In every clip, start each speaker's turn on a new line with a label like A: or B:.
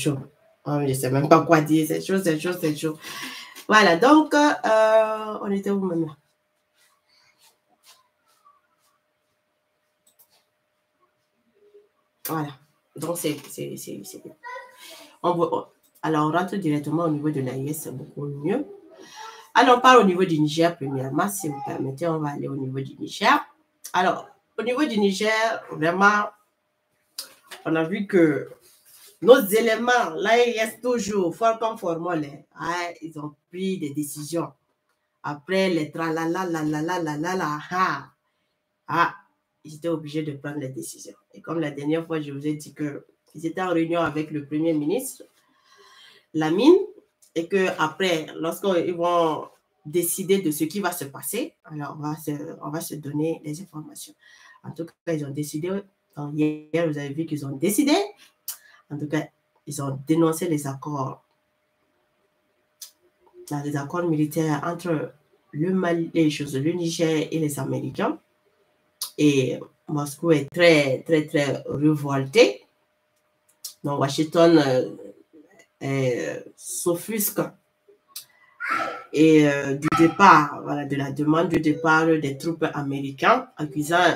A: chaud. Oh, je ne sais même pas quoi dire. C'est chaud, c'est chaud, c'est chaud. Voilà, donc, on était où maintenant? Voilà. Donc, alors, on rentre directement au niveau de l'AIS, c'est beaucoup mieux. Alors, on parle au niveau du Niger, premièrement. Si vous permettez, on va aller au niveau du Niger. Alors, au niveau du Niger, vraiment, on a vu que nos éléments, l'AIS toujours, fort comme formol, ils ont pris des décisions. Après les tralala, ils étaient obligés de prendre des décisions. Et comme la dernière fois, je vous ai dit qu'ils étaient en réunion avec le Premier ministre, Lamine, et qu'après, lorsqu'ils vont décider de ce qui va se passer, alors on va se donner les informations. En tout cas, ils ont décidé, hier, vous avez vu qu'ils ont décidé, en tout cas, ils ont dénoncé les accords militaires entre le Mali, le Niger et les Américains. Et Moscou est très, très, très révolté. Donc, Washington s'offusque et du départ, voilà, de la demande du départ des troupes américaines, accusant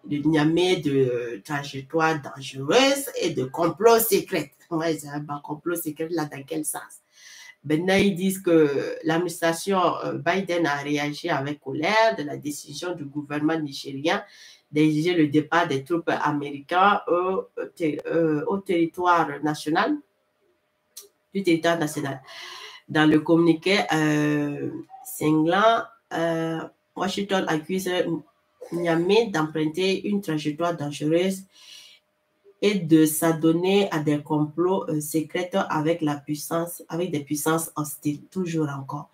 A: de Niamey de trajectoire dangereuse et de complot secret. Ouais, c'est un complot secret là dans quel sens? Maintenant, ils disent que l'administration Biden a réagi avec colère de la décision du gouvernement nigérien d'exiger le départ des troupes américaines au territoire national, du territoire national. Dans le communiqué cinglant, Washington accuse Niamey d'emprunter une trajectoire dangereuse et de s'adonner à des complots secrets avec des puissances hostiles, toujours encore.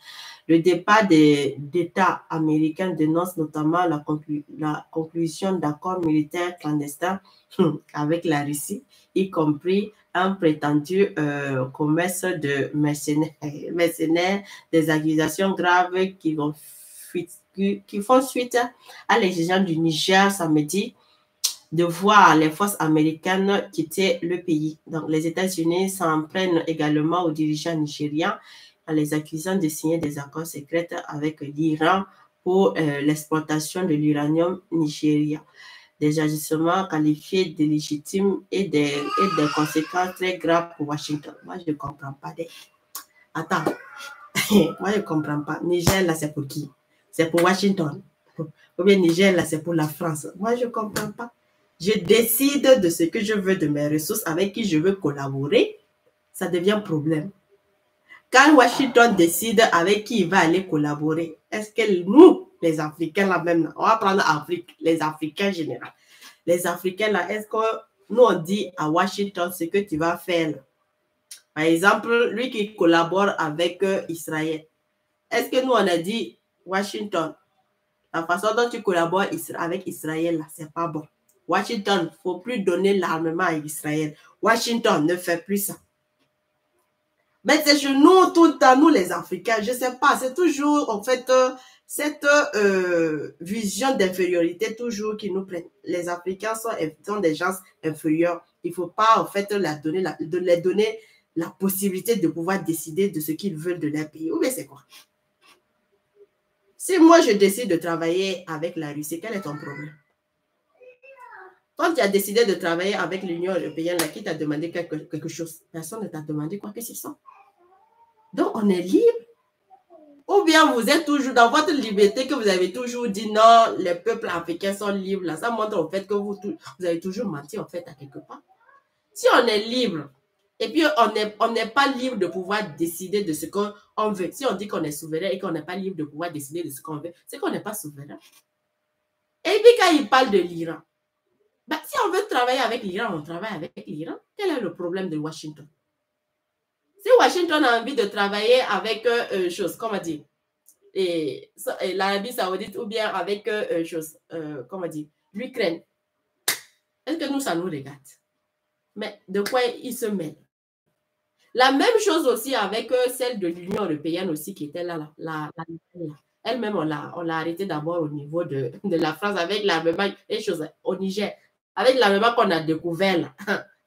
A: Le départ d'États américains dénonce notamment la conclusion d'accords militaires clandestins avec la Russie, y compris un prétendu commerce de mercenaires, des accusations graves qui font suite à l'exigence du Niger samedi de voir les forces américaines quitter le pays. Donc, les États-Unis s'en prennent également aux dirigeants nigériens en les accusant de signer des accords secrets avec l'Iran pour l'exploitation de l'uranium nigérien. Des agissements qualifiés d'illégitimes et des conséquences très graves pour Washington. Moi, je ne comprends pas. Attends, moi, je ne comprends pas. Niger, là, c'est pour qui? C'est pour Washington. Ou bien Niger, là, c'est pour la France. Moi, je ne comprends pas. Je décide de ce que je veux, de mes ressources, avec qui je veux collaborer, ça devient problème. Quand Washington décide avec qui il va aller collaborer, est-ce que nous, les Africains, là même, on va prendre Afrique, les Africains en général, les Africains, là, est-ce que nous, on dit à Washington ce que tu vas faire là? Par exemple, lui qui collabore avec Israël, est-ce que nous, on a dit, Washington, la façon dont tu collabores avec Israël, là, c'est pas bon. Washington, il ne faut plus donner l'armement à Israël. Washington ne fait plus ça. Mais c'est chez nous tout le temps, nous les Africains, je ne sais pas, c'est toujours en fait cette vision d'infériorité toujours qui nous prennent. Les Africains sont des gens inférieurs. Il ne faut pas en fait leur donner la possibilité de pouvoir décider de ce qu'ils veulent de leur pays. Ou bien c'est quoi? Si moi je décide de travailler avec la Russie, quel est ton problème? Quand tu as décidé de travailler avec l'Union européenne, là, qui t'a demandé quelque chose? Personne ne t'a demandé quoi que ce soit. Donc, on est libre. Ou bien vous êtes toujours dans votre liberté que vous avez toujours dit non, les peuples africains sont libres. Là, ça montre en fait que vous avez toujours menti en fait à quelque part. Si on est libre, et puis on n'est pas libre de pouvoir décider de ce qu'on veut. Si on dit qu'on est souverain et qu'on n'est pas libre de pouvoir décider de ce qu'on veut, c'est qu'on n'est pas souverain. Et puis quand il parle de l'Iran, ben, si on veut travailler avec l'Iran, on travaille avec l'Iran. Quel est le problème de Washington? Si Washington a envie de travailler avec comment dire, l'Arabie Saoudite ou bien avec comment dire, l'Ukraine, est-ce que nous, ça nous regarde? Mais de quoi ils se mêlent? La même chose aussi avec celle de l'Union européenne aussi qui était là. Elle-même, on l'a arrêtée d'abord au niveau de la France avec l'armement et choses au Niger. Avec l'armement qu'on a découvert là.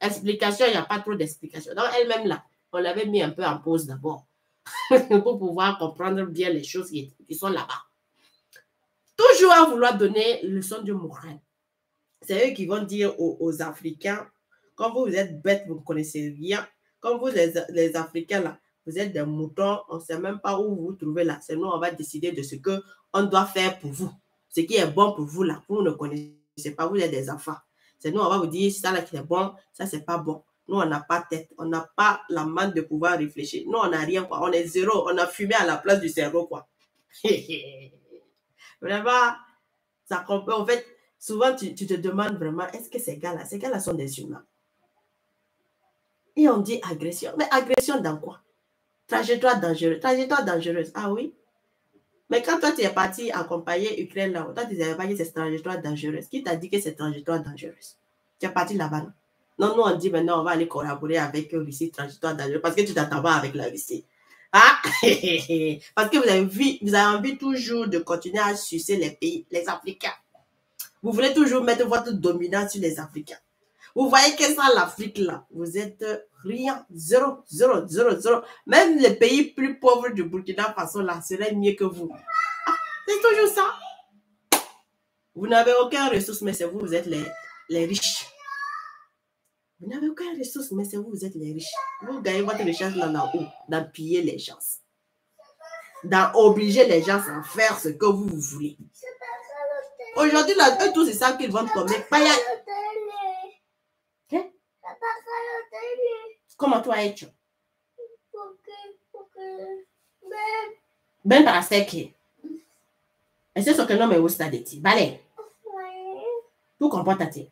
A: Explication, il n'y a pas trop d'explications. Donc, elle-même, là, on l'avait mis un peu en pause d'abord pour pouvoir comprendre bien les choses qui sont là-bas. Toujours à vouloir donner leçon de morale. C'est eux qui vont dire aux Africains, quand vous êtes bêtes, vous ne connaissez rien. Comme vous, les Africains, là, vous êtes des moutons, on ne sait même pas où vous vous trouvez là. C'est nous, on va décider de ce qu'on doit faire pour vous. Ce qui est bon pour vous, là, vous ne connaissez pas, vous êtes des enfants. C'est nous, on va vous dire, ça là qui est bon, ça, c'est pas bon. Nous, on n'a pas tête, on n'a pas la main de pouvoir réfléchir. Nous, on n'a rien, quoi. On est zéro, on a fumé à la place du cerveau, quoi. Vraiment, ça comprend. En fait, souvent, tu te demandes vraiment, est-ce que ces gars-là sont des humains? Et on dit agression. Mais agression dans quoi? Trajectoire dangereuse. Trajectoire dangereuse. Ah oui? Mais quand toi, tu es parti accompagner Ukraine là, toi, tu n'avais pas dit que c'est trajectoire dangereuse. Qui t'a dit que c'est trajectoire dangereuse? Tu es parti là-bas, non? Non, nous, on dit maintenant, on va aller collaborer avec Russie, trajectoire dangereuse, parce que tu t'attends pas avec la Russie. Ah? Parce que vous avez envie toujours de continuer à sucer les pays, les Africains. Vous voulez toujours mettre votre dominance sur les Africains. Vous voyez que ça, l'Afrique, là, vous êtes rien, zéro, zéro, zéro, zéro. Même les pays plus pauvres du Burkina Faso, là, seraient mieux que vous. Ah, c'est toujours ça. Vous n'avez aucune ressource, mais c'est vous, vous êtes les riches. Vous n'avez aucune ressource, mais c'est vous, vous êtes les riches. Vous gagnez votre richesse là, dans où? Dans piller les gens. Dans obliger les gens à faire ce que vous voulez. Aujourd'hui, là, eux tous, c'est ça qu'ils vont tomber. Comment toi hecho? Ben para hacer qué? Es eso que no me gusta de ti, ¿vale? Tú compórtate.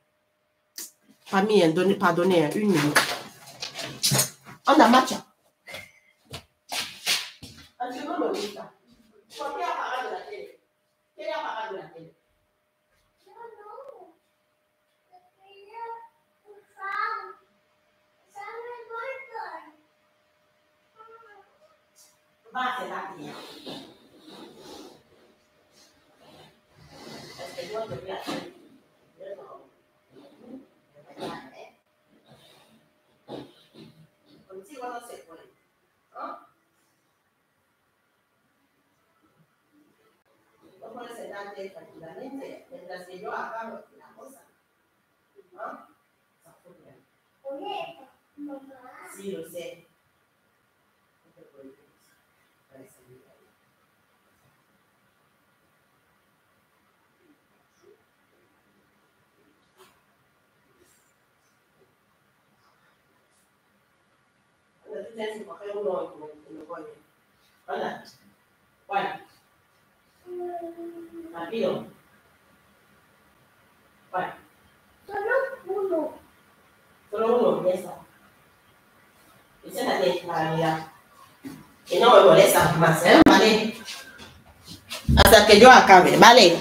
A: Para mí, pardonnez, une minute. Anda, marcha. Es que no me gusta. ¿Por qué apagar la tele? ¿Quiere apagar la tele? Va a ser aquí. Es que yo te voy a hacer. Yo no. Contigo no se puede. ¿No? No puedes sentarte tranquilamente mientras que yo hago la cosa. ¿No? Sí, lo sé. Tienes que coger uno y lo pones. Anda. Bueno. Rápido. Bueno. Solo uno, ya está. Y siéntate para mirar. Que no me molesta más, ¿eh? Vale. Hasta que yo acabe, ¿vale?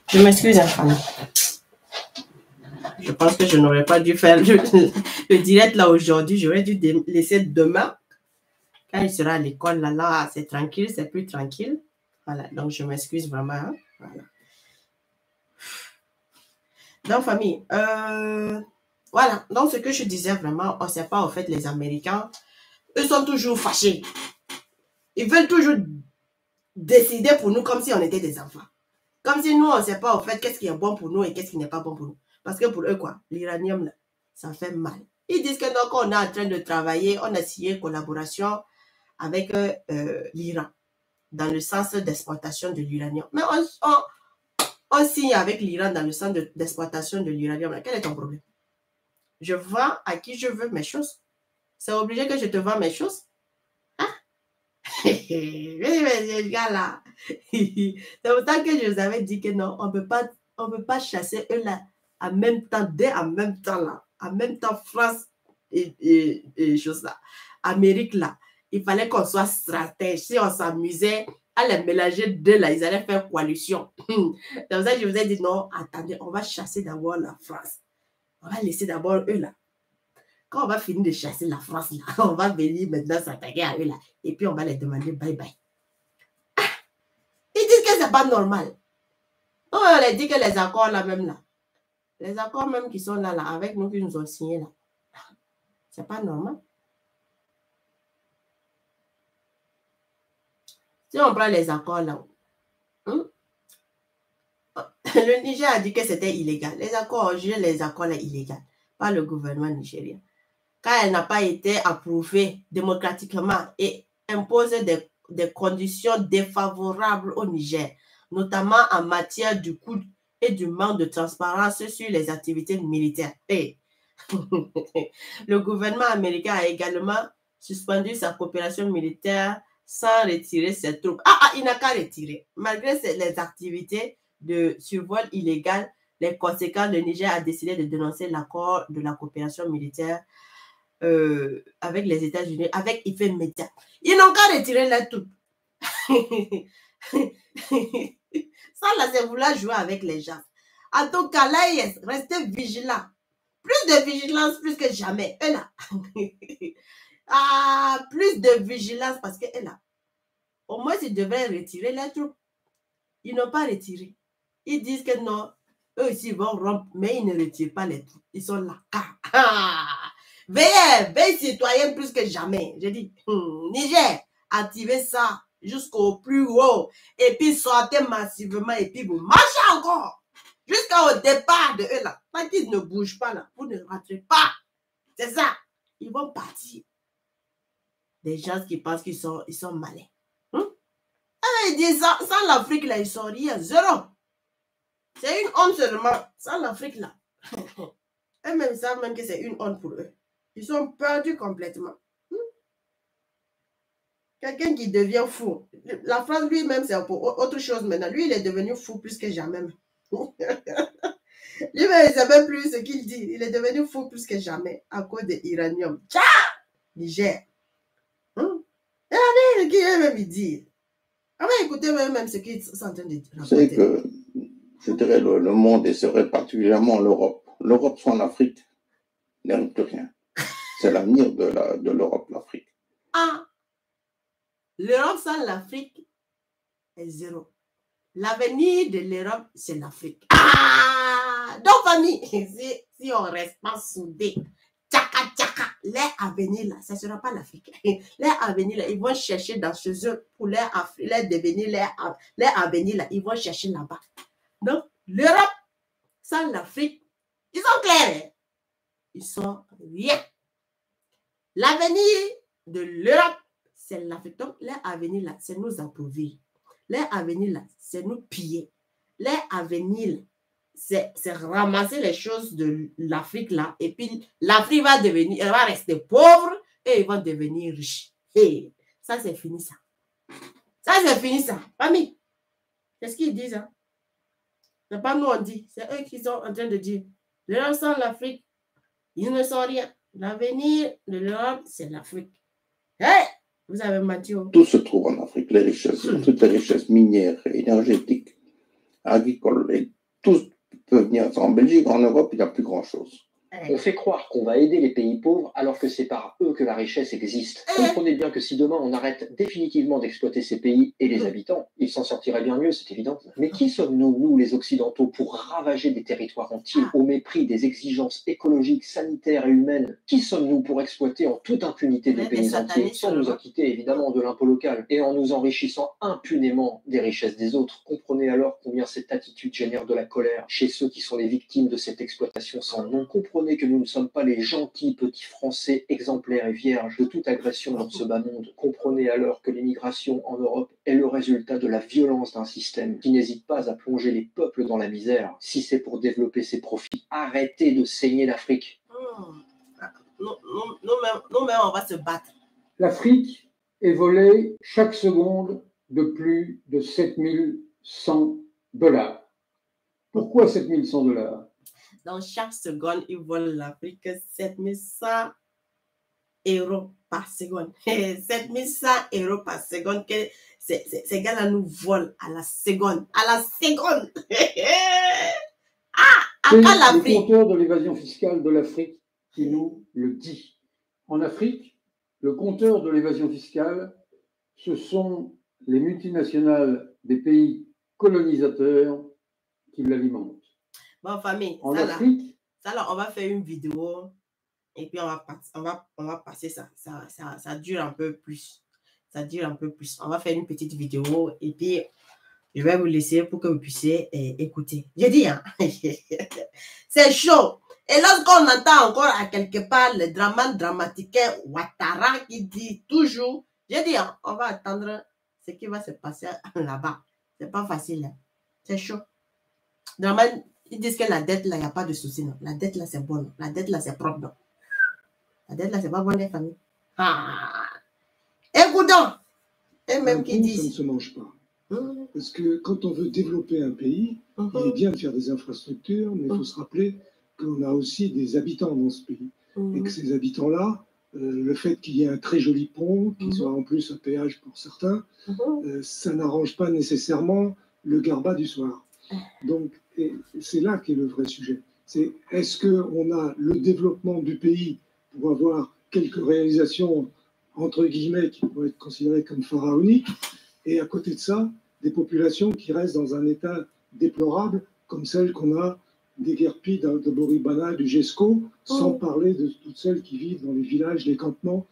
A: Je m'excuse, enfant. Je pense que je n'aurais pas dû faire le direct là aujourd'hui. J'aurais dû laisser demain. Quand il sera à l'école, là, c'est tranquille, c'est plus tranquille. Voilà, donc je m'excuse vraiment. Hein? Voilà. Donc, famille, voilà. Donc, ce que je disais vraiment, on ne sait pas, en fait, les Américains, eux sont toujours fâchés. Ils veulent toujours décider pour nous comme si on était des enfants. Comme si nous, on ne sait pas, en fait, qu'est-ce qui est bon pour nous et qu'est-ce qui n'est pas bon pour nous. Parce que pour eux, quoi, l'uranium, là, ça fait mal. Ils disent que donc, on est en train de travailler, on a signé une collaboration avec l'Iran dans le sens d'exploitation de l'uranium. Mais on signe avec l'Iran dans le sens d'exploitation de l'uranium. Quel est ton problème? Je vends à qui je veux mes choses. C'est obligé que je te vends mes choses? Hein? Les gars là. C'est pour ça que je vous avais dit que non, on ne peut pas chasser eux là en même temps, en même temps là. En même temps, France et choses là. Amérique là. Il fallait qu'on soit stratège. Si on s'amusait à les mélanger deux là, ils allaient faire coalition. C'est pour ça que je vous ai dit non, attendez, on va chasser d'abord la France. On va laisser d'abord eux là. Quand on va finir de chasser la France là, on va venir maintenant s'attaquer à eux là. Et puis on va les demander bye bye. Ah, ils disent que c'est pas normal. On leur dit que les accords là même là, Les accords même qui sont là, avec nous, qui nous ont signés là, c'est pas normal. Si on prend les accords là, le Niger a dit que c'était illégal. Les accords, les accords là illégaux par le gouvernement nigérien. Quand elle n'a pas été approuvée démocratiquement et impose des conditions défavorables au Niger, notamment en matière du coût et du manque de transparence sur les activités militaires. Et le gouvernement américain a également suspendu sa coopération militaire sans retirer ses troupes. Il n'a qu'à retirer. Malgré les activités de survol illégal, les conséquences, le Niger a décidé de dénoncer l'accord de la coopération militaire avec les États-Unis, avec effet immédiat. Ils n'ont qu'à retirer leurs troupes. Ça, là, c'est vouloir jouer avec les gens. En tout cas, là, restez vigilants. Plus de vigilance, plus que jamais. Et là. Plus de vigilance parce que là. Au moins, ils devraient retirer les troupes. Ils n'ont pas retiré. Ils disent que non, eux aussi vont rompre, mais ils ne retirent pas les troupes. Ils sont là. Veillez, citoyens plus que jamais. Je dis, Niger, activez ça jusqu'au plus haut. Et puis sortez massivement et puis vous marchez encore. Jusqu'au départ de eux là. Tant qu'ils ne bougent pas là, vous ne rentrez pas. C'est ça. Ils vont partir. Des gens qui pensent qu'ils sont malins. Ils disent ça, sans l'Afrique là, ils sont rien. Zéro. C'est une honte seulement. Sans l'Afrique là. Eux-mêmes savent même que c'est une honte pour eux. Ils sont perdus complètement. Quelqu'un qui devient fou. La France lui-même, c'est pour autre chose maintenant. Lui, il est devenu fou plus que jamais. Lui-même, il ne sait même plus ce qu'il dit. Il est devenu fou plus que jamais à cause de l'uranium. Tcha! Niger. Regardez ce qu'il même il dit. Écoutez même ce qu'ils sont en train de dire.
B: C'est que, je dirais, le monde, et serait particulièrement l'Europe. L'Europe sans l'Afrique n'aime plus rien. C'est l'avenir de l'Europe, l'Afrique.
A: L'Europe sans l'Afrique est zéro. L'avenir de l'Europe, c'est l'Afrique. Donc, famille, si on reste pas soudés, leur avenir là, ça ne sera pas l'Afrique. Leur avenir là, ils vont chercher dans chez eux pour leur devenir, leur avenir là, ils vont chercher là-bas. Donc, l'Europe sans l'Afrique, ils sont clairs. Ils sont rien. L'avenir de l'Europe, c'est l'Afrique. Donc, leur avenir là, c'est nous approuvir. Leur avenir là, c'est nous piller. Leur avenir là, c'est ramasser les choses de l'Afrique là, et puis l'Afrique va rester pauvre et ils vont devenir riches. Et ça, c'est fini ça. Ça, c'est fini ça. Famille, qu'est-ce qu'ils disent? Hein? C'est pas nous on dit, c'est eux qui sont en train de dire. L'Europe sans l'Afrique, ils ne sont rien. L'avenir de l'Europe, c'est l'Afrique. Hey, vous avez menti.
B: Tout se trouve en Afrique, les richesses, toutes les richesses minières, énergétiques, agricoles, et tout peut venir. En Belgique, en Europe, il n'y a plus grand-chose.
C: On fait croire qu'on va aider les pays pauvres alors que c'est par eux que la richesse existe. Comprenez bien que si demain on arrête définitivement d'exploiter ces pays et les habitants, ils s'en sortiraient bien mieux, c'est évident. Mais qui sommes-nous, nous les Occidentaux, pour ravager des territoires entiers au mépris des exigences écologiques, sanitaires et humaines? Qui sommes-nous pour exploiter en toute impunité des pays entiers, sans nous acquitter évidemment de l'impôt local et en nous enrichissant impunément des richesses des autres? Comprenez alors combien cette attitude génère de la colère chez ceux qui sont les victimes de cette exploitation sans nom. Comprenez que nous ne sommes pas les gentils petits Français exemplaires et vierges de toute agression dans ce bas monde. Comprenez alors que l'immigration en Europe est le résultat de la violence d'un système qui n'hésite pas à plonger les peuples dans la misère. Si c'est pour développer ses profits, arrêtez de saigner l'Afrique.
A: Nous-mêmes, on va se battre.
D: L'Afrique est volée chaque seconde de plus de 7100 $. Pourquoi 7100 $?
A: Dans chaque seconde, ils volent l'Afrique 7100 € par seconde. 7100 € par seconde. Ces gars-là nous volent à la seconde. À la seconde.
D: C'est le compteur de l'évasion fiscale de l'Afrique qui nous le dit. En Afrique, le compteur de l'évasion fiscale, ce sont les multinationales des pays colonisateurs qui l'alimentent.
A: Bon, famille,
D: En
A: ça là,
D: Afrique,
A: on va faire une vidéo et puis on va passer ça. Ça dure un peu plus. Ça dure un peu plus. On va faire une petite vidéo et puis je vais vous laisser pour que vous puissiez écouter. J'ai dit, hein? C'est chaud. Et lorsqu'on entend encore à quelque part le dramatique Ouattara qui dit toujours, j'ai dit, hein, on va attendre ce qui va se passer là-bas. C'est pas facile. Hein? C'est chaud. Draman, ils disent que la dette là, il n'y a pas de souci. Non. La dette là, c'est bon. Non. La dette là, c'est propre. Non. La dette là, c'est pas bon, les familles. Ah. Écoutons. Et même qui
E: ça ne
A: disent.
E: se mange pas. Parce que quand on veut développer un pays, il est bien de faire des infrastructures, mais il faut se rappeler qu'on a aussi des habitants dans ce pays. Et que ces habitants-là, le fait qu'il y ait un très joli pont, qui soit en plus un péage pour certains, ça n'arrange pas nécessairement le garbat du soir. Donc, c'est là qu'est le vrai sujet. C'est est-ce qu'on a le développement du pays pour avoir quelques réalisations, entre guillemets, qui pourraient être considérées comme pharaoniques, et à côté de ça, des populations qui restent dans un état déplorable, comme celles qu'on a des guerpilles de Boribana, du GESCO, sans parler de toutes celles qui vivent dans les villages, les campements,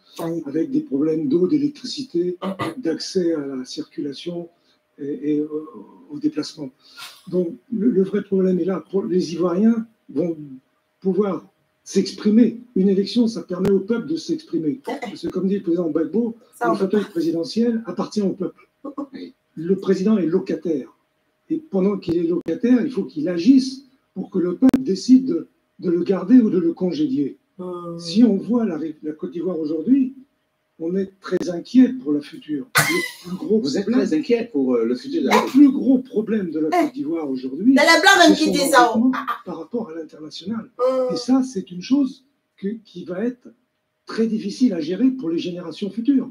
E: avec des problèmes d'eau, d'électricité, d'accès à la circulation et au déplacement. Donc le vrai problème est là. Les Ivoiriens vont pouvoir s'exprimer. Une élection, ça permet au peuple de s'exprimer. Parce que comme dit le président Gbagbo, le fauteuil présidentiel appartient au peuple. Le président est locataire. Et pendant qu'il est locataire, il faut qu'il agisse pour que le peuple décide de le garder ou de le congédier. Si on voit la Côte d'Ivoire aujourd'hui, on est très inquiet pour la future.
B: Vous êtes très inquiet pour le futur de la
E: Le plus gros problème de la Côte d'Ivoire aujourd'hui,
A: C'est les Blancs même qui disent ça.
E: par rapport à l'international. Et ça, c'est une chose qui va être très difficile à gérer pour les générations futures.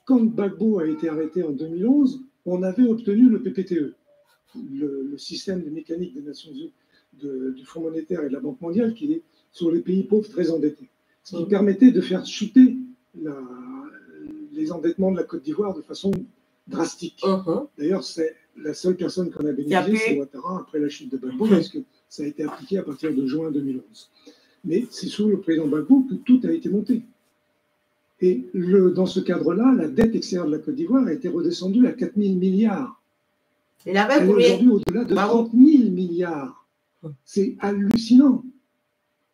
E: Quand Gbagbo a été arrêté en 2011, on avait obtenu le PPTE, le système de mécanique des Nations Unies, du Fonds monétaire et de la Banque mondiale, qui est sur les pays pauvres très endettés. Ce qui permettait de faire chuter les endettements de la Côte d'Ivoire de façon drastique. D'ailleurs, c'est la seule personne qu'on a bénéficié, c'est Ouattara, après la chute de Gbagbo, parce que ça a été appliqué à partir de juin 2011. Mais c'est sous le président Gbagbo que tout a été monté. Et dans ce cadre-là, la dette extérieure de la Côte d'Ivoire a été redescendue à 4 000 milliards.
A: Elle avait
E: Elle est aujourd'hui au-delà de 30 000 milliards. C'est hallucinant.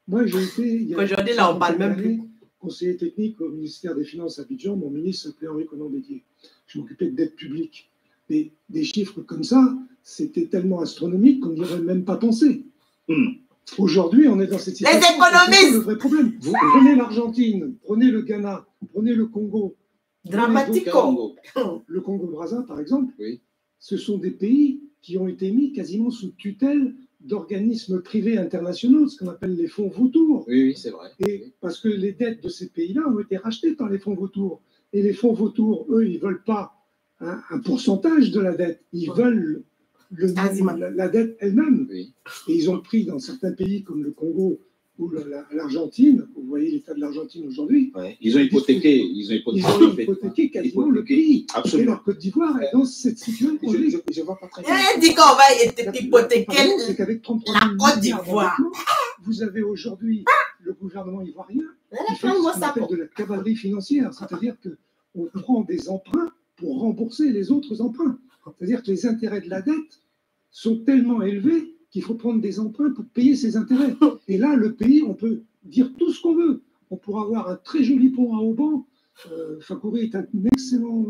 E: Moi, j'ai été,
A: aujourd'hui, là, on parle même plus.
E: Conseiller technique au ministère des Finances à Abidjan. Mon ministre s'appelait Henri Conan-Bédier. Je m'occupais de dette publique. Mais des chiffres comme ça, c'était tellement astronomique qu'on n'y aurait même pas pensé. Aujourd'hui, on est dans cette situation.
A: Les économistes.
E: C'est le vrai problème. Vous prenez l'Argentine, prenez le Ghana, prenez le Congo.
A: Dramatico.
E: Le Congo-Brazza, par exemple, ce sont des pays qui ont été mis quasiment sous tutelle d'organismes privés internationaux, ce qu'on appelle les fonds vautours.
B: Oui, c'est vrai.
E: Et parce que les dettes de ces pays-là ont été rachetées par les fonds vautours. Et les fonds vautours, eux, ils ne veulent pas un pourcentage de la dette. Ils veulent la dette elle-même. Et ils ont pris dans certains pays comme le Congo ou l'Argentine, vous voyez l'état de l'Argentine aujourd'hui.
B: Ils ont hypothéqué,
E: quasiment le pays.
B: Absolument.
E: Et la Côte d'Ivoire est dans cette situation.
B: Je ne vois pas très bien.
A: Elle dit qu'on va hypothéquer
E: c'est qu'avec 33
A: la Côte d'Ivoire.
E: Vous avez aujourd'hui le gouvernement ivoirien qui fait
A: prends-moi
E: ce qu'on
A: ça
E: appelle de la cavalerie financière, c'est-à-dire qu'on prend des emprunts pour rembourser les autres emprunts. C'est-à-dire que les intérêts de la dette sont tellement élevés qu'il faut prendre des emprunts pour payer ces intérêts. Et là, le pays, on peut dire tout ce qu'on veut. On pourra avoir un très joli pont à Auban. Fakouré est un excellent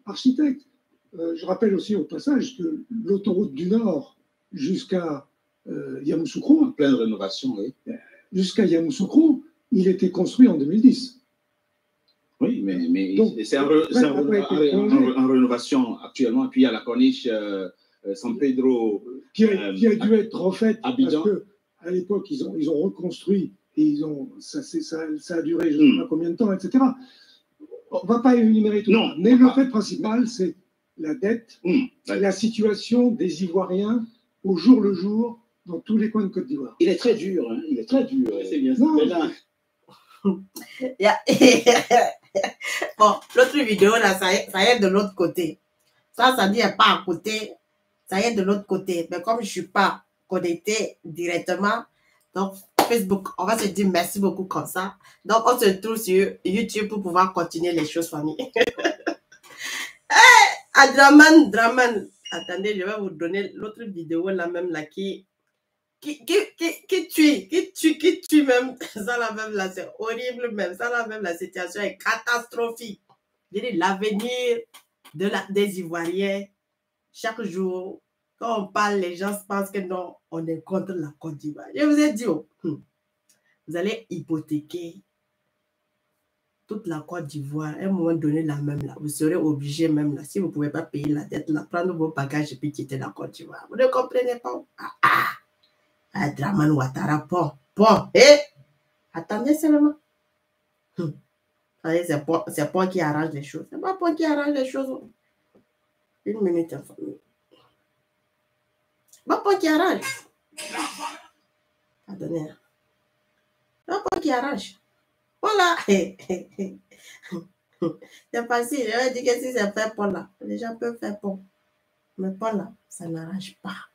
E: architecte. Je rappelle aussi au passage que l'autoroute du Nord jusqu'à Yamoussoukro,
B: En pleine rénovation, oui.
E: Jusqu'à Yamoussoukro, il était construit en 2010.
B: Oui, mais
E: Donc,
B: c'est en rénovation actuellement. Puis il y a la corniche San Pedro
E: qui a dû être refaite
B: Abidjan.
E: parce qu'à l'époque, ils ont reconstruit et ça a duré je ne sais pas combien de temps, etc. On ne va pas énumérer tout ça. Mais le fait principal, c'est la dette, la situation des Ivoiriens au jour le jour dans tous les coins de Côte d'Ivoire.
B: Il est très dur, hein. Il est très dur. C'est bien ça.
A: Bon, l'autre vidéo, là, ça y est de l'autre côté. Ça dit pas à côté. Ça y est de l'autre côté. Mais comme je ne suis pas connecter directement. Donc, Facebook, on va se dire merci beaucoup comme ça. Donc, on se trouve sur YouTube pour pouvoir continuer les choses, famille. Draman. Attendez, je vais vous donner l'autre vidéo là même là qui tue même. Ça là même là, c'est horrible même. Ça là même, la situation est catastrophique. Je dis l'avenir des Ivoiriens, chaque jour, quand on parle, les gens pensent que non, on est contre la Côte d'Ivoire. Je vous ai dit, vous allez hypothéquer toute la Côte d'Ivoire, à un moment donné, là même là, vous serez obligé même là, si vous ne pouvez pas payer la dette, là, prendre vos bagages et puis quitter la Côte d'Ivoire. Vous ne comprenez pas? Draman Ouattara, bon, attendez seulement. C'est Pont qui arrange les choses. C'est pas Pont qui arrange les choses. Une minute, en famille. C'est pas Pont qui arrange. Attendez. C'est pas Pont qui arrange. Voilà. C'est facile. Je vais dire que si c'est fait Pont là, les gens peuvent faire Pont. Mais Pont là, ça n'arrange pas.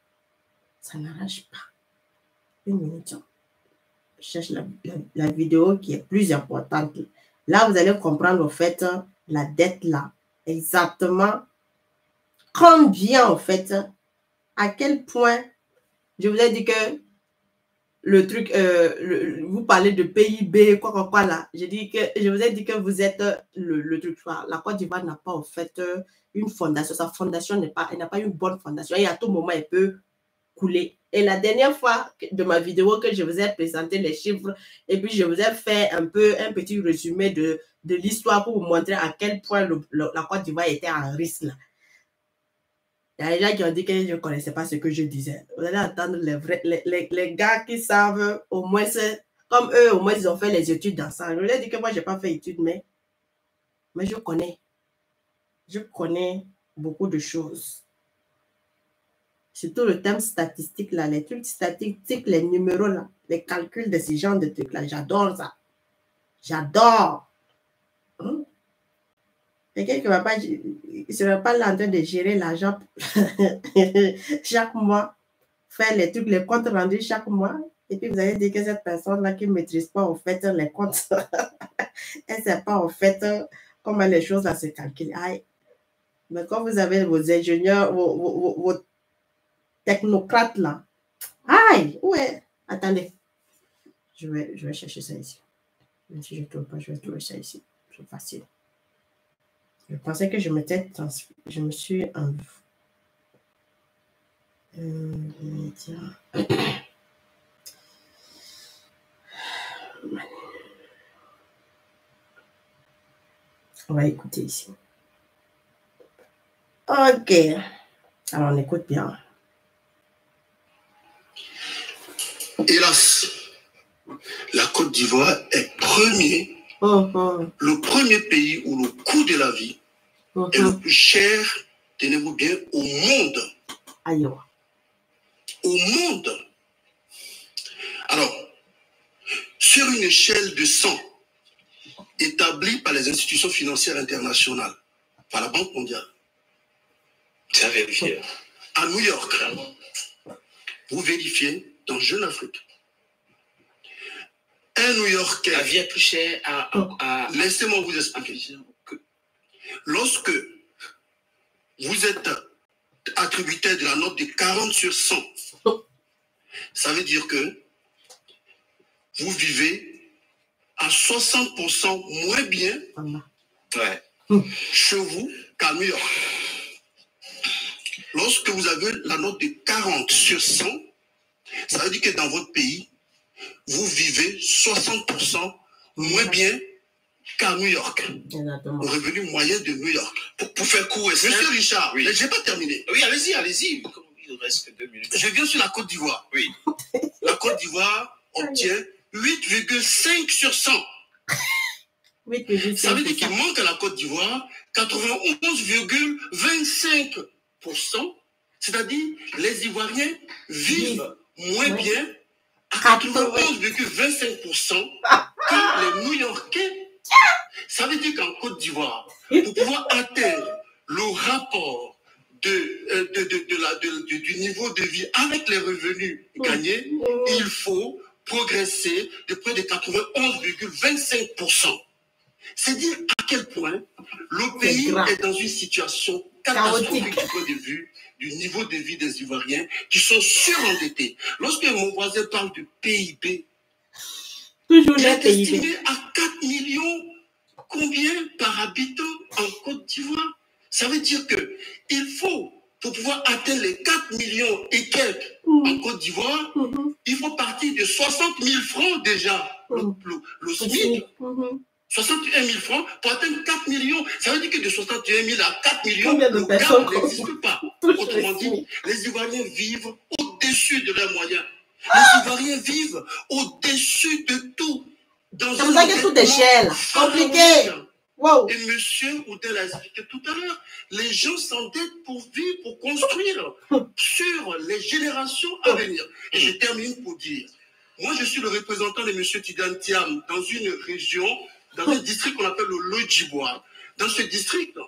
A: Ça n'arrange pas. Une minute. Je cherche la vidéo qui est plus importante. Là, vous allez comprendre au fait la dette là. Exactement combien en fait, à quel point, je vous ai dit que le truc, vous parlez de PIB, quoi là. Je vous ai dit que vous êtes le truc. La Côte d'Ivoire n'a pas en fait une fondation. Sa fondation elle n'a pas une bonne fondation. Et à tout moment, elle peut couler. Et la dernière fois de ma vidéo que je vous ai présenté les chiffres et puis je vous ai fait un petit résumé de l'histoire pour vous montrer à quel point la Côte d'Ivoire était en risque là. Il y a des gens qui ont dit que je ne connaissais pas ce que je disais. Vous allez entendre les gars qui savent au moins, comme eux, au moins ils ont fait les études dans ça. Je vous ai dit que moi je n'ai pas fait études, mais je connais. Je connais beaucoup de choses. Surtout le thème statistique, là, les trucs statistiques, les numéros, là, les calculs de ces genres de trucs-là. J'adore ça. J'adore. Quelqu'un qui ne serait pas là en train de gérer l'argent chaque mois, faire les trucs, les comptes rendus chaque mois, et puis vous allez dire que cette personne-là qui ne maîtrise pas en fait les comptes, elle ne sait pas en fait comment les choses là se calculent. Mais quand vous avez vos ingénieurs, vos technocrates là. Ouais. Attendez. Je vais chercher ça ici. Même si je ne trouve pas, je vais trouver ça ici. C'est facile. Je pensais que je m'étais transféré. Je me suis en... On va écouter ici. Ok. Alors, on écoute bien.
F: Hélas, la Côte d'Ivoire est le premier pays où le coût de la vie est le plus cher, tenez-vous bien, au monde.
A: Aïe.
F: Au monde. Alors, sur une échelle de 100 établie par les institutions financières internationales, par la Banque mondiale,
C: C'est à vérifier.
F: à New York, vous vérifiez dans Jeune Afrique. Un New-Yorkais.
C: La vie est plus chère à...
F: Laissez-moi vous expliquer. Lorsque vous êtes attributaire de la note de 40 sur 100, ça veut dire que vous vivez à 60% moins bien chez vous qu'à New York. Lorsque vous avez la note de 40 sur 100, ça veut dire que dans votre pays, vous vivez 60% moins bien qu'à New York. Le revenu moyen de New York.
C: Pour faire court et simple.
F: Monsieur Richard,
C: oui.
F: Je n'ai pas terminé.
C: Oui, allez-y. Il reste que 2 minutes.
F: Je viens sur la Côte d'Ivoire.
C: Oui.
F: La Côte d'Ivoire obtient 8,5 sur 100. Ça veut dire qu'il manque à la Côte d'Ivoire 91,25%. C'est-à-dire les Ivoiriens vivent moins bien à 91,25% que les New-Yorkais. Ça veut dire qu'en Côte d'Ivoire, pour pouvoir atteindre le rapport du niveau de vie avec les revenus gagnés, il faut progresser de près de 91,25%. C'est dire à quel point le pays est dans une situation catastrophique du point de vue du niveau de vie des Ivoiriens qui sont surendettés. Lorsque mon voisin parle du PIB,
A: toujours
F: il
A: le
F: est
A: PIB.
F: estimé à 4 millions combien par habitant en Côte d'Ivoire? Ça veut dire que il faut, pour pouvoir atteindre les 4 millions et quelques en Côte d'Ivoire, il faut partir de 60 000 francs déjà, le SMIC. 61 000 francs pour atteindre 4 millions. Ça veut dire que de 61 000 à 4 millions, le gap n'existe pas. Autrement dit, les Ivoiriens vivent au-dessus de leurs moyens. Les Ivoiriens vivent au-dessus de tout.
A: C'est pour ça que tout est cher, compliqué. Wow.
F: Et monsieur Oudel l'a expliqué tout à l'heure, les gens s'endettent pour vivre, pour construire sur les générations à venir. Et je termine pour dire, moi je suis le représentant de monsieur Tidjane Thiam dans une région, dans un district qu'on appelle le Lodjibois. Dans ce district,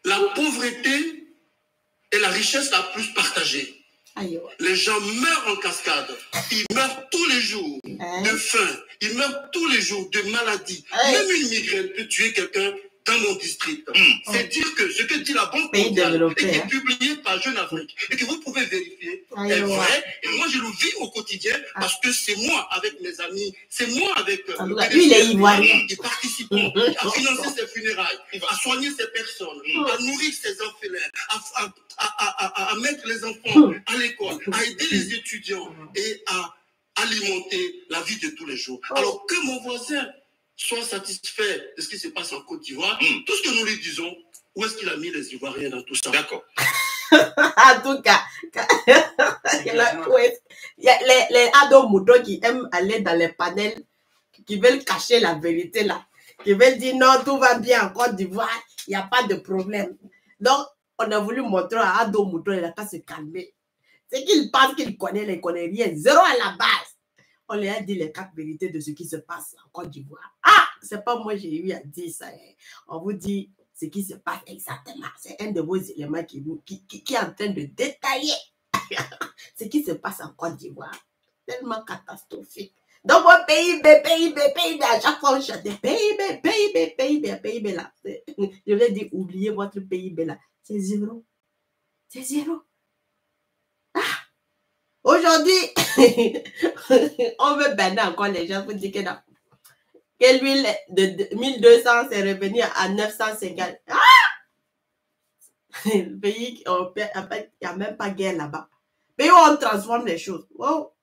F: la pauvreté est la richesse la plus partagée. Les gens meurent en cascade. Ils meurent tous les jours de faim. Ils meurent tous les jours de maladie. Même une migraine peut tuer quelqu'un dans mon district. C'est dire que ce que dit la Banque mondiale et qui est publié par Jeune Afrique et que vous pouvez vérifier est vrai. Et moi, je le vis au quotidien parce que c'est moi avec mes amis, c'est moi avec
A: lui, il est ivoirien.
F: qui participons à financer ses funérailles, à soigner ces personnes, à nourrir ces orphelins, à mettre les enfants à l'école, à aider les étudiants et à alimenter la vie de tous les jours. Alors que mon voisin soit satisfait de ce qui se passe en Côte d'Ivoire, tout ce que nous lui disons, où est-ce qu'il a mis les Ivoiriens dans tout ça? D'accord.
A: En tout cas, il y a les ados moutons qui aiment aller dans les panels, qui veulent cacher la vérité là, qui veulent dire non, tout va bien en Côte d'Ivoire, il n'y a pas de problème. Donc, on a voulu montrer à ado mouton, il n'a qu'à se calmer. C'est qu'il pense qu'il connaît, il ne connaît rien, zéro à la base. On lui a dit les 4 vérités de ce qui se passe en Côte d'Ivoire. Ah, c'est pas moi j'ai eu à dire ça. On vous dit ce qui se passe exactement. C'est un de vos éléments qui est en train de détailler ce qui se passe en Côte d'Ivoire. Tellement catastrophique. Donc, mon PIB, à chaque fois on chante PIB là. Je voulais dire, oubliez votre PIB là. C'est zéro. C'est zéro. Aujourd'hui, on veut banner encore les gens pour dire que l'huile de 1200 c'est revenu à 950. Le pays, il n'y a même pas guerre là-bas. Mais on transforme les choses. Wow.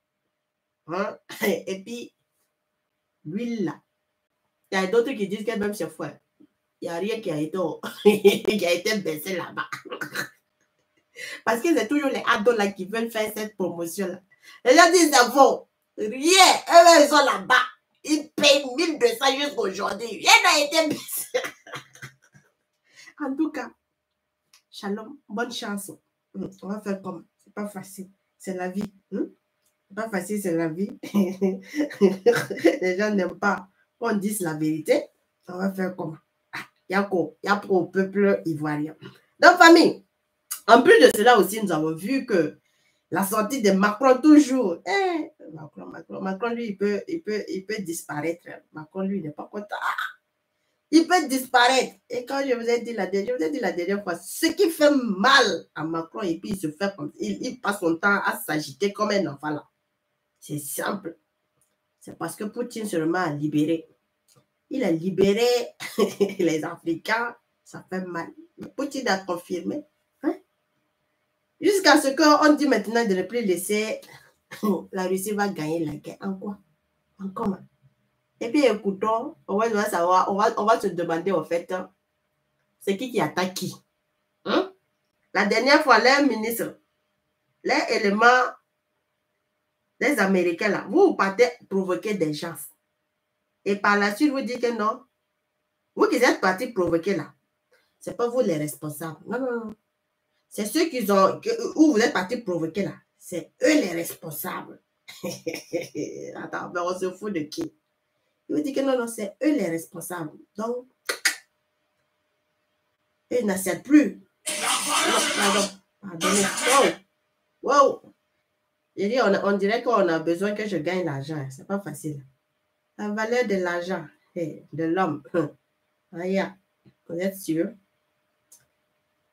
A: Et puis, l'huile là, il y a d'autres qui disent que même c'est fou. Il n'y a rien qui a été baissé là-bas. Parce que c'est toujours les ados là qui veulent faire cette promotion-là. Les gens disent c'est faux. Rien. Eux, ils sont là-bas. Ils payent 1200 jusqu'à aujourd'hui. Rien n'a été baissé. En tout cas, shalom, bonne chance. On va faire comment? C'est pas facile. C'est la vie. C'est pas facile, c'est la vie. Les gens n'aiment pas qu'on dise la vérité. On va faire comment? Il y a quoi? Il y a pour le peuple ivoirien. Donc, famille, en plus de cela aussi, nous avons vu que la sortie de Macron, toujours, Macron, lui, il peut disparaître. Macron, lui, il n'est pas content. Il peut disparaître. Et quand je vous ai dit la dernière fois, ce qui fait mal à Macron, et puis il se fait comme il passe son temps à s'agiter comme un enfant là. C'est simple. C'est parce que Poutine se remet à libérer. Il a libéré les Africains. Ça fait mal. Mais Poutine a confirmé. Jusqu'à ce qu'on dit maintenant de ne plus laisser la Russie va gagner la guerre. En quoi? En comment? Et puis écoutons, on va savoir, on va se demander au fait, c'est qui attaque qui? La dernière fois, les ministres, les éléments, les Américains là, vous partez provoquer des gens. Et par la suite, vous dites que non. Vous qui êtes partis provoquer là, c'est pas vous les responsables. Non. C'est ceux où vous êtes partis provoquer là. C'est eux les responsables. Attends, mais on se fout de qui? Il vous dit que non, c'est eux les responsables. Donc, eux n'acceptent plus Pardon. Pardonnez. Wow. J'ai dit, on dirait qu'on a besoin que je gagne l'argent. C'est pas facile. La valeur de l'argent, de l'homme. Regarde, vous êtes sûr?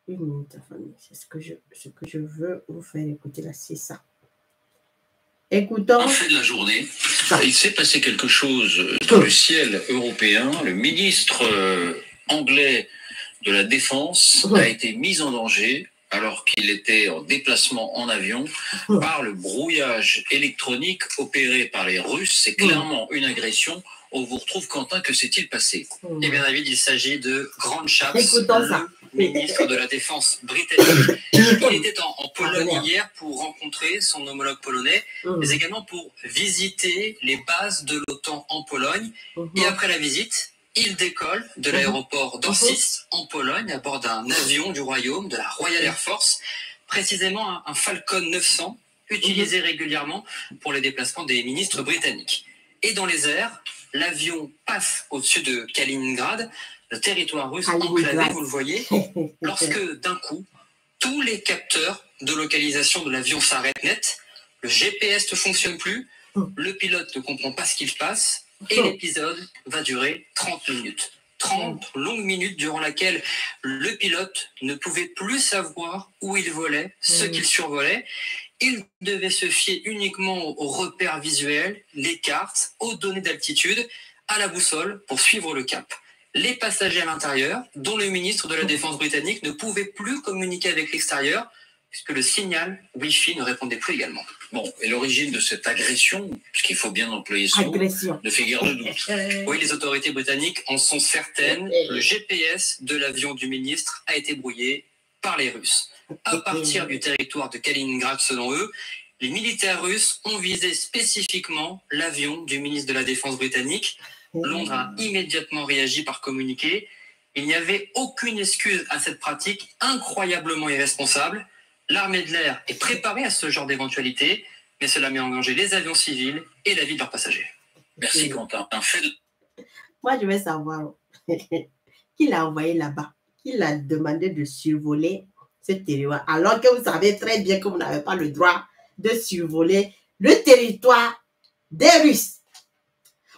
A: Une minute, famille. C'est ce que je veux vous faire écouter là, c'est ça. Écoutons.
G: En fin de la journée, il s'est passé quelque chose dans le ciel européen. Le ministre anglais de la Défense a été mis en danger alors qu'il était en déplacement en avion par le brouillage électronique opéré par les Russes. C'est clairement une agression. On vous retrouve, Quentin, que s'est-il passé?
H: Eh bien, David, il s'agit de Grant Shapps,
A: ça.
H: le ministre de la Défense britannique. Il était en Pologne hier pour rencontrer son homologue polonais, mais également pour visiter les bases de l'OTAN en Pologne. Et après la visite, il décolle de l'aéroport d'Orsis en Pologne à bord d'un avion du Royaume, de la Royal Air Force, précisément un Falcon 900, utilisé régulièrement pour les déplacements des ministres britanniques. Et dans les airs, l'avion passe au-dessus de Kaliningrad, le territoire russe enclavé, vous le voyez, lorsque d'un coup, tous les capteurs de localisation de l'avion s'arrêtent net, le GPS ne fonctionne plus, le pilote ne comprend pas ce qu'il se passe, et l'épisode va durer 30 minutes. 30 longues minutes durant laquelle le pilote ne pouvait plus savoir où il volait, ce qu'il survolait. Il devait se fier uniquement aux repères visuels, les cartes, aux données d'altitude, à la boussole pour suivre le cap. Les passagers à l'intérieur, dont le ministre de la Défense britannique, ne pouvaient plus communiquer avec l'extérieur puisque le signal Wi-Fi ne répondait plus également.
G: Bon, et l'origine de cette agression, puisqu'il faut bien employer ce mot, ne fait guère de doute.
H: Oui, les autorités britanniques en sont certaines. Le GPS de l'avion du ministre a été brouillé par les Russes. À partir du territoire de Kaliningrad, selon eux, les militaires russes ont visé spécifiquement l'avion du ministre de la Défense britannique. Londres a immédiatement réagi par communiqué. Il n'y avait aucune excuse à cette pratique incroyablement irresponsable. L'armée de l'air est préparée à ce genre d'éventualité, mais cela met en danger les avions civils et la vie de leurs passagers.
G: Merci, Quentin. Un fait de...
A: Moi, je veux savoir qui l'a envoyé là-bas, qui l'a demandé de survoler ce territoire, alors que vous savez très bien que vous n'avez pas le droit de survoler le territoire des Russes.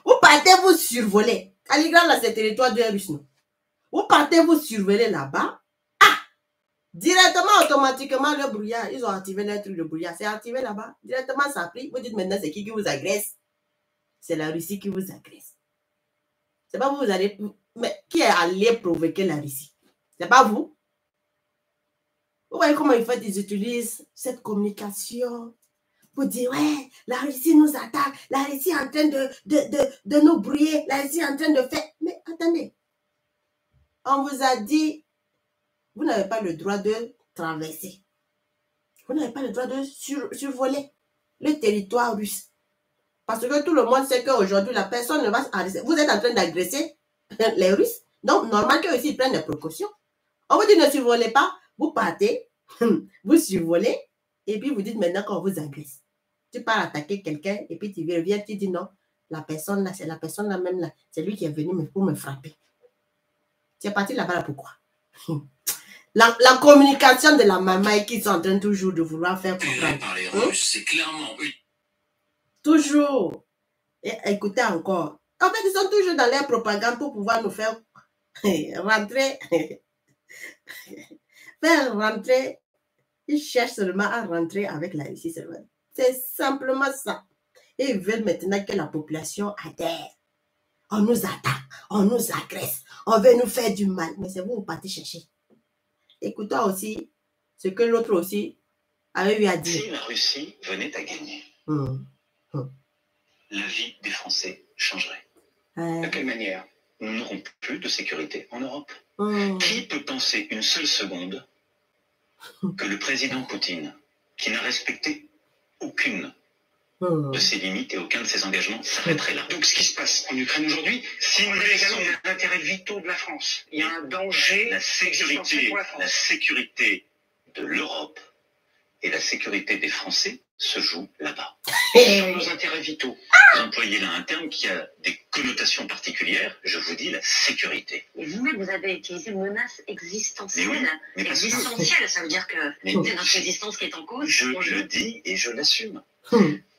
A: Vous partez vous survoler. Kaliningrad, là, c'est le territoire des Russes, non? Vous partez vous survoler là-bas. Ah! Directement, automatiquement, le brouillard, ils ont activé le truc de brouillard. C'est activé là-bas. Directement, ça a pris. Vous dites maintenant, c'est qui vous agresse? C'est la Russie qui vous agresse. C'est pas vous, vous allez... Mais qui est allé provoquer la Russie? C'est pas vous? Vous voyez comment ils utilisent cette communication pour dire, ouais, la Russie nous attaque, la Russie est en train de nous brouiller, la Russie est en train de faire... Mais attendez, on vous a dit, vous n'avez pas le droit de traverser. Vous n'avez pas le droit de survoler le territoire russe. Parce que tout le monde sait qu'aujourd'hui, la personne ne va s'arrêter. Vous êtes en train d'agresser les Russes. Donc, normal qu'eux aussi prennent des précautions. On vous dit ne survolez pas, vous partez, vous survolez, et puis vous dites maintenant qu'on vous agresse. Tu pars attaquer quelqu'un, et puis tu reviens, tu dis non, la personne là, c'est la personne là même là, c'est lui qui est venu pour me frapper. Tu es parti là-bas là, pourquoi? La communication de la maman qui sont en train toujours de vouloir faire comprendre.
G: Par les Russes, c'est clairement une...
A: Toujours. Et écoutez encore. En fait, ils sont toujours dans leur propagande pour pouvoir nous faire rentrer. Faire rentrer. Ils cherchent seulement à rentrer avec la Russie seulement. C'est simplement ça. Et ils veulent maintenant que la population adhère. On nous attaque, on nous agresse, on veut nous faire du mal. Mais c'est vous partez chercher. Écoutons aussi ce que l'autre aussi avait eu à dire.
G: Si la Russie venait à gagner, la vie des Français changerait. De quelle manière? Nous n'aurons plus de sécurité en Europe. Qui peut penser une seule seconde que le président Poutine, qui n'a respecté aucune de ses limites et aucun de ses engagements, s'arrêterait là? Donc ce qui se passe en Ukraine aujourd'hui, si nous laissons les intérêts vitaux de la France, il y a un danger. La sécurité de l'Europe et la sécurité des Français se joue là-bas. Ce sont nos intérêts vitaux. Vous employez là un terme qui a des connotations particulières. Je vous dis la sécurité.
I: Et vous-même, vous avez utilisé menace existentielle.
G: Mais oui, mais
I: existentielle, ça veut dire que c'est notre existence qui est en cause.
G: Je le dis et je l'assume.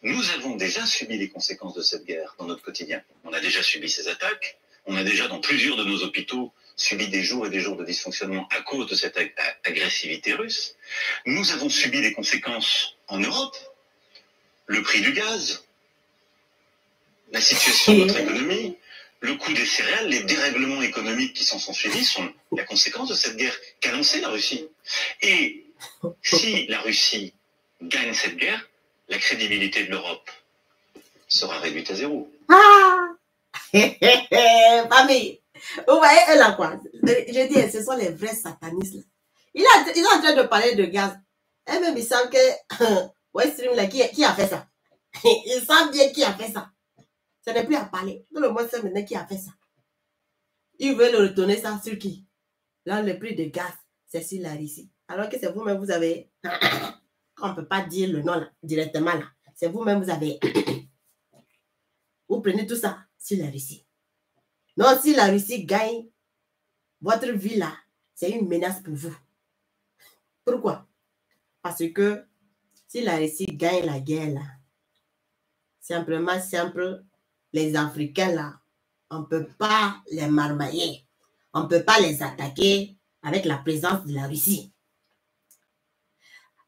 G: Nous avons déjà subi les conséquences de cette guerre dans notre quotidien. On a déjà subi ces attaques. On a déjà, dans plusieurs de nos hôpitaux, subi des jours et des jours de dysfonctionnement à cause de cette agressivité russe. Nous avons subi les conséquences en Europe. Le prix du gaz, la situation de notre économie, le coût des céréales, les dérèglements économiques qui s'en sont suivis sont la conséquence de cette guerre qu'a lancée la Russie. Et si la Russie gagne cette guerre, la crédibilité de l'Europe sera réduite à zéro.
A: Ah famille, vous voyez, eux là quoi. Je dis, ce sont les vrais satanistes là. Ils sont en train de parler de gaz. Et même ils savent que West Stream là, qui a fait ça? Ils savent bien qui a fait ça. Ce n'est plus à parler. Tout le monde sait maintenant qui a fait ça. Ils veulent retourner ça sur qui? Là, le prix de gaz, c'est sur la Russie. Alors que c'est vous-même, vous avez... On ne peut pas dire le nom là, directement là. C'est vous-même, vous avez... Vous prenez tout ça sur la Russie. Non, si la Russie gagne, votre vie là, c'est une menace pour vous. Pourquoi? Parce que si la Russie gagne la guerre là, simplement simple, les Africains là, on ne peut pas les marmailler. On ne peut pas les attaquer avec la présence de la Russie.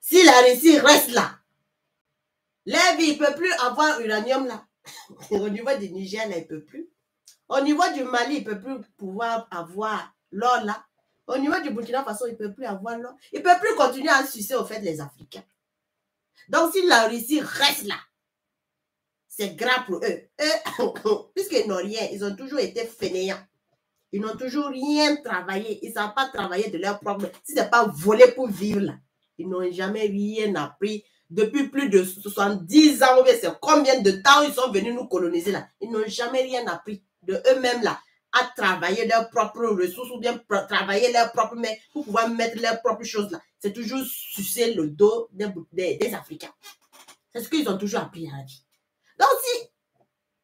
A: Si la Russie reste là, la vie ne peut plus avoir uranium là. Au niveau du Niger, là, il ne peut plus. Au niveau du Mali, il ne peut plus pouvoir avoir l'or là. Au niveau du Burkina Faso, il ne peut plus avoir l'or. Il ne peut plus continuer à sucer au fait les Africains. Donc, si la Russie reste là, c'est grave pour eux. Puisqu'ils n'ont rien, ils ont toujours été fainéants. Ils n'ont toujours rien travaillé. Ils ne savent pas travailler de leur propre... Si ce n'est pas voler pour vivre là, ils n'ont jamais rien appris. Depuis plus de 70 ans, c'est combien de temps ils sont venus nous coloniser là. Ils n'ont jamais rien appris de eux-mêmes là, à travailler leurs propres ressources ou bien travailler leurs propres mains pour pouvoir mettre leurs propres choses là. C'est toujours sucer le dos des Africains. C'est ce qu'ils ont toujours appris à la vie. Donc si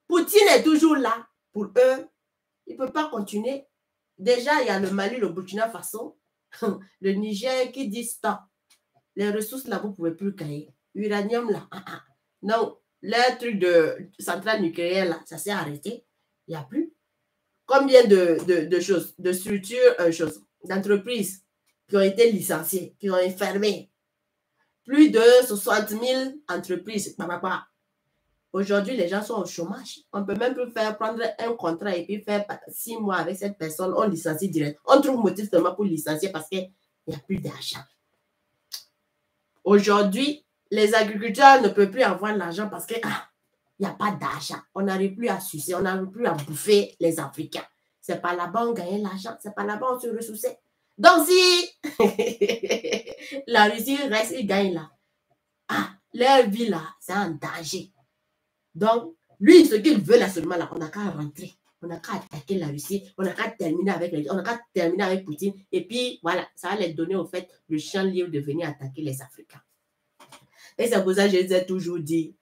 A: Poutine est toujours là, pour eux, ils ne peuvent pas continuer. Déjà, il y a le Mali, le Burkina Faso, le Niger qui dit stop. Les ressources là, vous ne pouvez plus cailler. Uranium là, non. Le truc de centrale nucléaire là, ça s'est arrêté. Il n'y a plus. Combien de choses, de structures, d'entreprises qui ont été licenciées, qui ont été fermées. Plus de 60 000 entreprises. Aujourd'hui, les gens sont au chômage. On ne peut même plus prendre un contrat et puis faire 6 mois avec cette personne. On licencie direct. On trouve motif seulement pour licencier parce qu'il n'y a plus d'argent. Aujourd'hui, les agriculteurs ne peuvent plus avoir l'argent parce qu'il n'y a pas d'argent. On n'arrive plus à sucer, on n'arrive plus à bouffer les Africains. C'est pas là-bas on gagnait l'argent, c'est pas là-bas on se ressourçait. Donc si la Russie reste, ils gagnent là. Leur vie là, c'est en danger. Donc, lui, ce qu'il veut là seulement là, on n'a qu'à rentrer. On n'a qu'à attaquer la Russie, on n'a qu'à terminer avec Poutine. Et puis, voilà, ça va les donner au fait le champ libre de venir attaquer les Africains. Et c'est pour ça que je les ai toujours dit,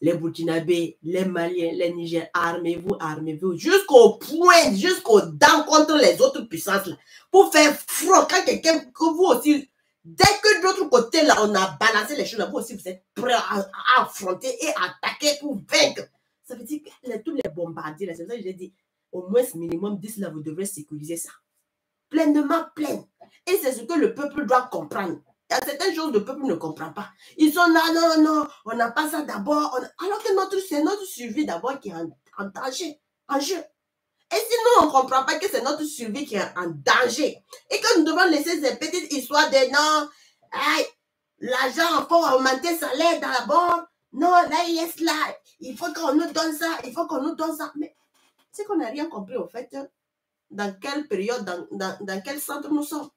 A: les Burkinabés, les Maliens, les Nigériens, armez-vous, jusqu'au point, jusqu'aux dents contre les autres puissances là, pour faire front quand quelqu'un, que vous aussi, dès que de l'autre côté là, on a balancé les choses là, vous aussi, vous êtes prêts à affronter et attaquer pour vaincre. Ça veut dire que tous les bombardiers, c'est ça que j'ai dit, au moins minimum 10 là, vous devrez sécuriser ça. Pleinement plein. Et c'est ce que le peuple doit comprendre. Il y a certaines choses que le peuple ne comprend pas. Ils sont là, non, on n'a pas ça d'abord. Alors que c'est notre survie d'abord qui est en danger, en jeu. Et si nous, on ne comprend pas que c'est notre survie qui est en danger, et que nous devons laisser ces petites histoires de non, l'argent, il faut augmenter le salaire dans la banque, non, là, yes, là, il faut qu'on nous donne ça, Mais c'est qu'on n'a rien compris, au fait, dans quelle période, dans quel centre nous sommes.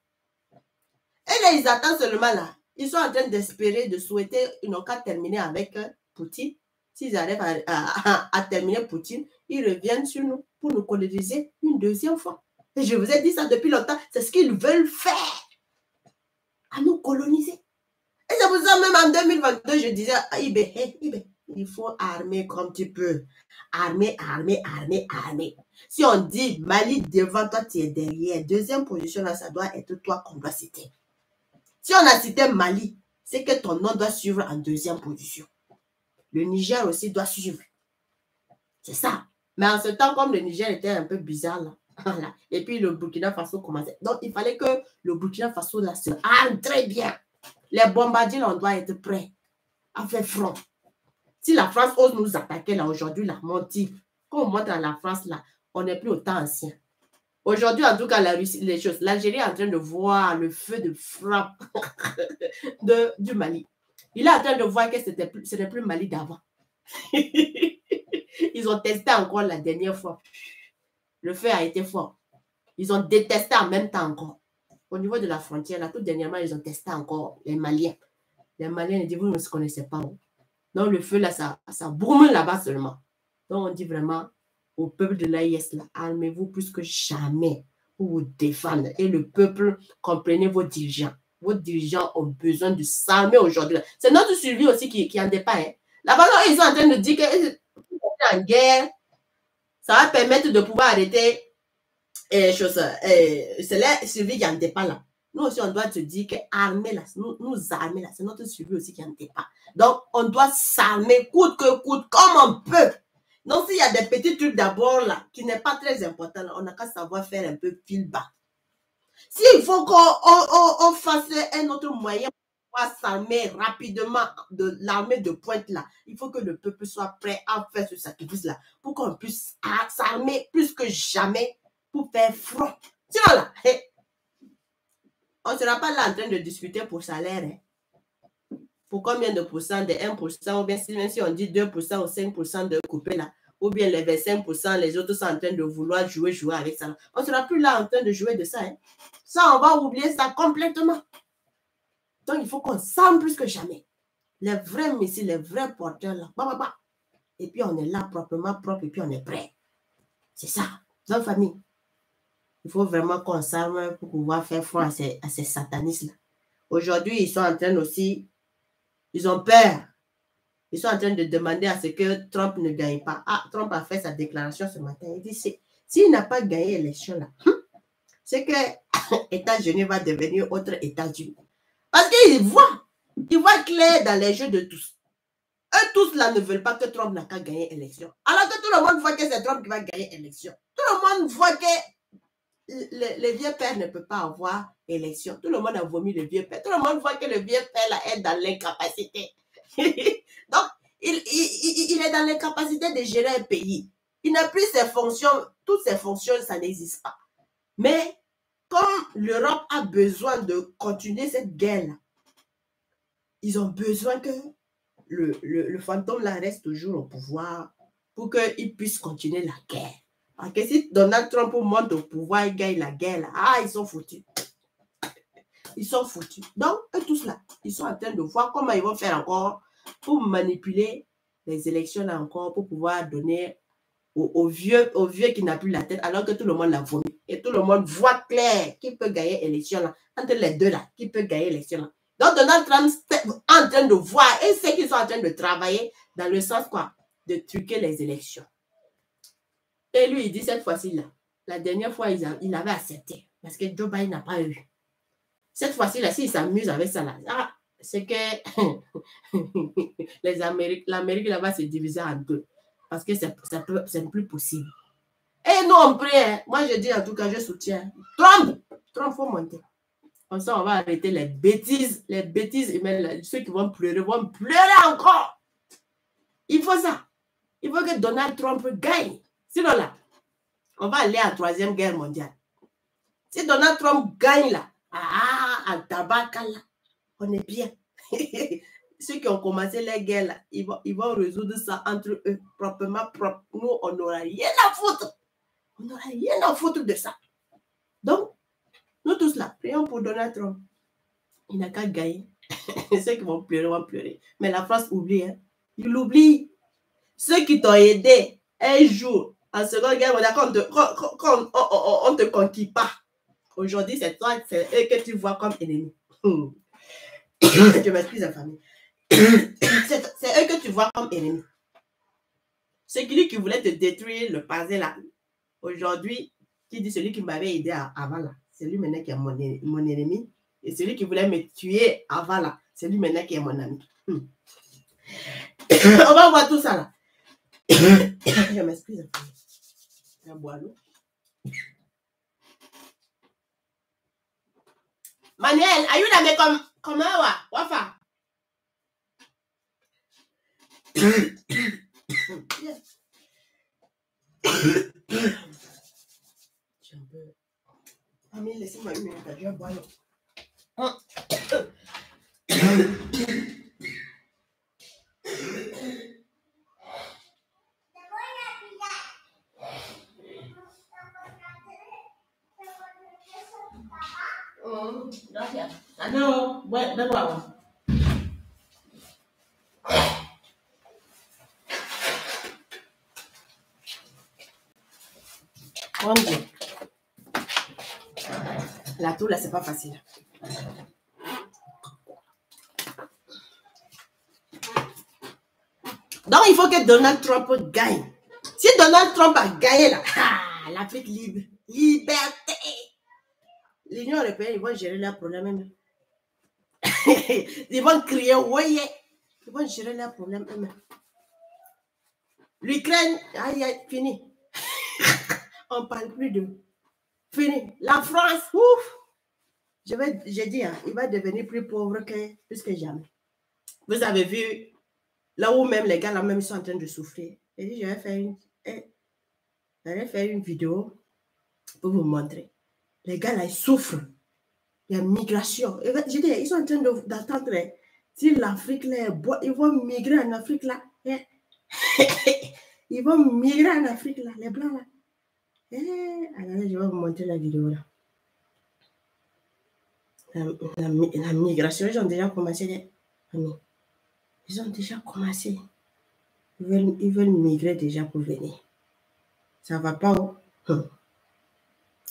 A: Et là, ils attendent seulement là. Ils sont en train d'espérer, de souhaiter, ils n'ont qu'à terminer avec Poutine. S'ils arrivent à terminer Poutine, ils reviennent sur nous pour nous coloniser une deuxième fois. Et je vous ai dit ça depuis longtemps, c'est ce qu'ils veulent faire. À nous coloniser. Et c'est pour ça, même en 2022, je disais à Ibé, Il faut armer comme tu peux. Armer, armer, armer, armer. Si on dit Mali devant toi, tu es derrière. Deuxième position, là, ça doit être toi qu'on doit citer. Si on a cité Mali, c'est que ton nom doit suivre en deuxième position. Le Niger aussi doit suivre. C'est ça. Mais en ce temps, comme le Niger était un peu bizarre, là, voilà. Et puis le Burkina Faso commençait. Donc, il fallait que le Burkina Faso là, se arme très bien. Les bombardiers, là, on doit être prêts à faire front. Si la France ose nous attaquer là aujourd'hui, là, mon type, quand on monte à la France là, on n'est plus autant ancien. Aujourd'hui, en tout cas, la Russie, les choses, l'Algérie est en train de voir le feu de frappe du Mali. Il est en train de voir que ce n'est plus Mali d'avant. Ils ont testé encore la dernière fois. Le feu a été fort. Ils ont détesté en même temps encore. Au niveau de la frontière, là, tout dernièrement, ils ont testé encore les Maliens. Les Maliens, ils disent, vous ne se connaissez pas. Donc, le feu, là, ça bourme là-bas seulement. Donc, on dit vraiment au peuple de l'AIS, là, armez-vous plus que jamais pour vous défendre. Et le peuple, comprenez vos dirigeants. Vos dirigeants ont besoin de s'armer aujourd'hui. C'est notre survie aussi qui en dépend. Hein. Là-bas, ils sont en train de dire que en guerre, ça va permettre de pouvoir arrêter les choses. C'est la survie qui en dépend là. Nous aussi, on doit se dire que armer là, nous armer là, c'est notre survie aussi qui en dépend. Donc, on doit s'armer coûte que coûte, comme on peut. Donc, s'il y a des petits trucs d'abord là, qui n'est pas très important, là, on n'a qu'à savoir faire un peu fil bas. S'il faut qu'on fasse un autre moyen pour s'armer rapidement de l'armée de pointe là, il faut que le peuple soit prêt à faire ce sacrifice là, pour qu'on puisse s'armer plus que jamais pour faire front. Sinon là, on ne sera pas là en train de discuter pour salaire. Hein. Pour combien de pourcents, de 1%, ou bien même si on dit 2% ou 5% de couper là, ou bien les 25%, les autres sont en train de vouloir jouer avec ça. On ne sera plus là en train de jouer de ça. Hein. Ça, on va oublier ça complètement. Donc, il faut qu'on s'arme plus que jamais. Les vrais missiles, les vrais porteurs là, et puis on est là proprement propre, et puis on est prêt. C'est ça, dans la famille. Il faut vraiment qu'on s'arme pour pouvoir faire front à ces satanistes-là. Aujourd'hui, ils sont en train aussi, ils ont peur. Ils sont en train de demander à ce que Trump ne gagne pas. Ah, Trump a fait sa déclaration ce matin. Il dit, s'il n'a pas gagné l'élection là, c'est que États-Unis va devenir autre États-Unis. Parce qu'ils voient clair dans les jeux de tous. Eux tous là ne veulent pas que Trump n'a qu'à gagner l'élection. Alors que tout le monde voit que c'est Trump qui va gagner l'élection. Tout le monde voit que le vieux père ne peut pas avoir élection. Tout le monde a vomi le vieux père. Tout le monde voit que le vieux père là est dans l'incapacité. Donc, il est dans l'incapacité de gérer un pays. Il n'a plus ses fonctions. Toutes ses fonctions, ça n'existe pas. Mais comme l'Europe a besoin de continuer cette guerre-là, ils ont besoin que le fantôme là reste toujours au pouvoir pour qu'il puisse continuer la guerre. Parce que si Donald Trump monte au pouvoir et gagne la guerre, là, ils sont foutus. Ils sont foutus. Donc, eux tous là, ils sont en train de voir comment ils vont faire encore pour manipuler les élections là encore, pour pouvoir donner au vieux qui n'a plus la tête, alors que tout le monde l'a vomi. Et tout le monde voit clair qui peut gagner l'élection là. Entre les deux là, qui peut gagner l'élection là. Donc, Donald Trump est en train de voir et c'est qu'ils sont en train de travailler dans le sens quoi, de truquer les élections. Et lui, il dit cette fois-ci là, la dernière fois, il avait accepté parce que Joe Biden n'a pas eu. Cette fois-ci là, s'il s'amuse avec ça là, c'est que l'Amérique là va se diviser en deux parce que c'est plus possible. Et nous, on prie. Hein. Moi, je dis en tout cas, je soutiens. Trump, faut monter. Comme ça, on va arrêter les bêtises humaines là. Ceux qui vont pleurer encore. Il faut ça. Il faut que Donald Trump gagne. Sinon là, on va aller à la 3e guerre mondiale. Si Donald Trump gagne là, à Tabaka là, on est bien. Ceux qui ont commencé les guerres là, ils vont résoudre ça entre eux, proprement propre. Nous, on n'aura rien à foutre. On n'aura rien à foutre de ça. Donc, nous tous là, prions pour Donald Trump. Il n'a qu'à gagner. Ceux qui vont pleurer. Mais la France oublie. Hein. Il oublie. Ceux qui t'ont aidé un jour en seconde guerre mondiale, on ne te conquit pas. Aujourd'hui, c'est toi que tu vois comme ennemi. Je m'excuse, la famille. c'est eux que tu vois comme ennemis. C'est lui qui voulait te détruire le passé là. Aujourd'hui, qui dit celui qui m'avait aidé avant là. C'est lui maintenant qui est mon ennemi. Et celui qui voulait me tuer avant là. C'est lui maintenant qui est mon ami. On va voir tout ça là. Je m'excuse. Je vais boire l'eau. Manuel, are you there comme Wafa? Yes. Ami, laissez-moi une minute, je vais boire l'eau. Gracias. No, bueno, vamos. Mon Dieu. La toux, là, c'est pas facile. Donc, il faut que Donald Trump gagne. Si Donald Trump a gagné, là, l'Afrique libre, liberté. L'Union européenne, ils vont gérer leurs problèmes. Ils vont crier, ouais, ils vont gérer leurs problèmes eux-mêmes. L'Ukraine, aïe, fini. On ne parle plus de. Fini. La France, ouf. J'ai dit, hein, il va devenir plus pauvre plus que jamais. Vous avez vu, là où même les gars, là même, ils sont en train de souffrir. J'ai dit, je vais faire une vidéo pour vous montrer. Les gars, là, ils souffrent. Il y a migration. J'ai dit, ils sont en train d'attendre. Si l'Afrique, là, ils vont migrer en Afrique, là. Ils vont migrer en Afrique, là, les blancs, là. Alors, je vais vous montrer la vidéo, là. La migration, ils ont déjà commencé. Ils ont déjà commencé. Ils veulent migrer déjà pour venir. Ça ne va pas.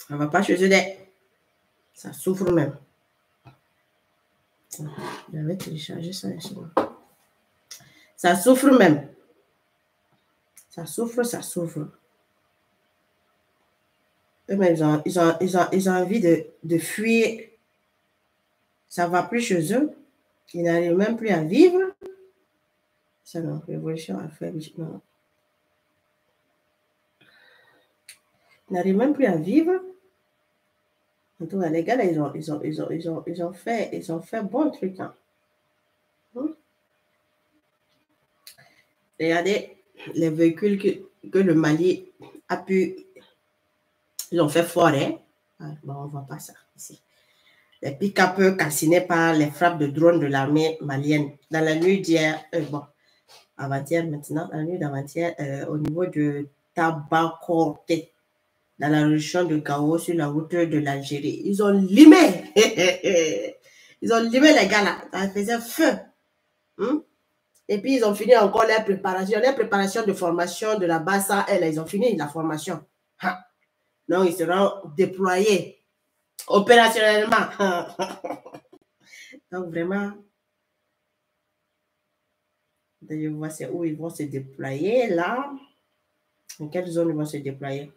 A: Ça ne va pas chez eux. Ça souffre même. Je vais télécharger ça ici. Ça souffre même. Ça souffre. Eux-mêmes, ils ont envie de fuir. Ça ne va plus chez eux. Ils n'arrivent même plus à vivre. Ça, non, révolution à faire. Non. Ils n'arrivent même plus à vivre. En tout cas, les gars, là, ils ont fait bon truc. Hein. Regardez les véhicules que le Mali a pu. Ils ont fait forer. Bon, on ne voit pas ça ici. Les pick-up calcinés par les frappes de drones de l'armée malienne. Dans la nuit d'hier, avant-hier maintenant, la nuit d'avant-hier, au niveau de Tabakorté, dans la région de Gao, sur la route de l'Algérie. Ils ont limé. Ils ont limé les gars là. Ça faisait feu. Et puis, ils ont fini encore leur préparation de formation de la Bassa. Ils ont fini la formation. Donc, ils seront déployés opérationnellement. Donc, vraiment, je vois c'est où ils vont se déployer là. Dans quelle zone ils vont se déployer?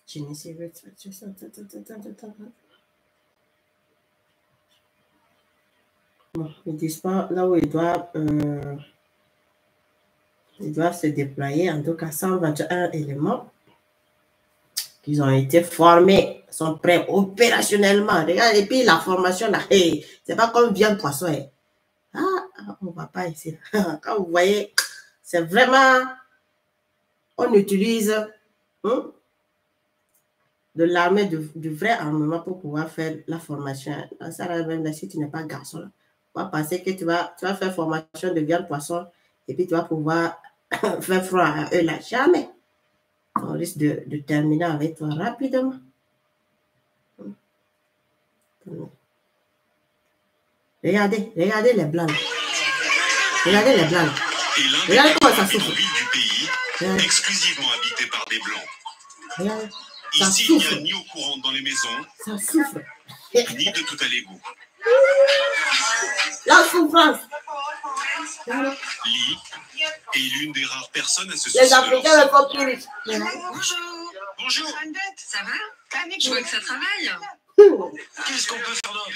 A: Je ne sais pas. Bon, ils ne disent pas là où ils doivent se déployer. En tout cas, 121 éléments qui ont été formés, sont prêts opérationnellement. Regarde, et puis la formation là, c'est pas comme viande poisson. On ne va pas ici. Quand vous voyez, c'est vraiment, on utilise de l'armée, du vrai armement pour pouvoir faire la formation. Ça, même si tu n'es pas garçon, là, on va penser que tu vas faire formation de viande poisson et puis tu vas pouvoir faire froid à eux là. Jamais. On risque de terminer avec toi rapidement. Regardez les blancs. Regardez les blancs. Regardez comment ça souffre.
F: Du pays, exclusivement habité par des blancs.
A: Regardez.
F: Ici, il n'y a ni eau courante dans les maisons,
A: ça souffre.
F: ni de tout à l'égout.
A: La souffrance.
J: Lee est l'une des rares personnes à se
A: Les Africains ne sont plus riches.
I: Bonjour.
J: Bonjour.
I: Ça va? Je vois que ça travaille.
J: Qu'est-ce qu'on peut faire d'autre?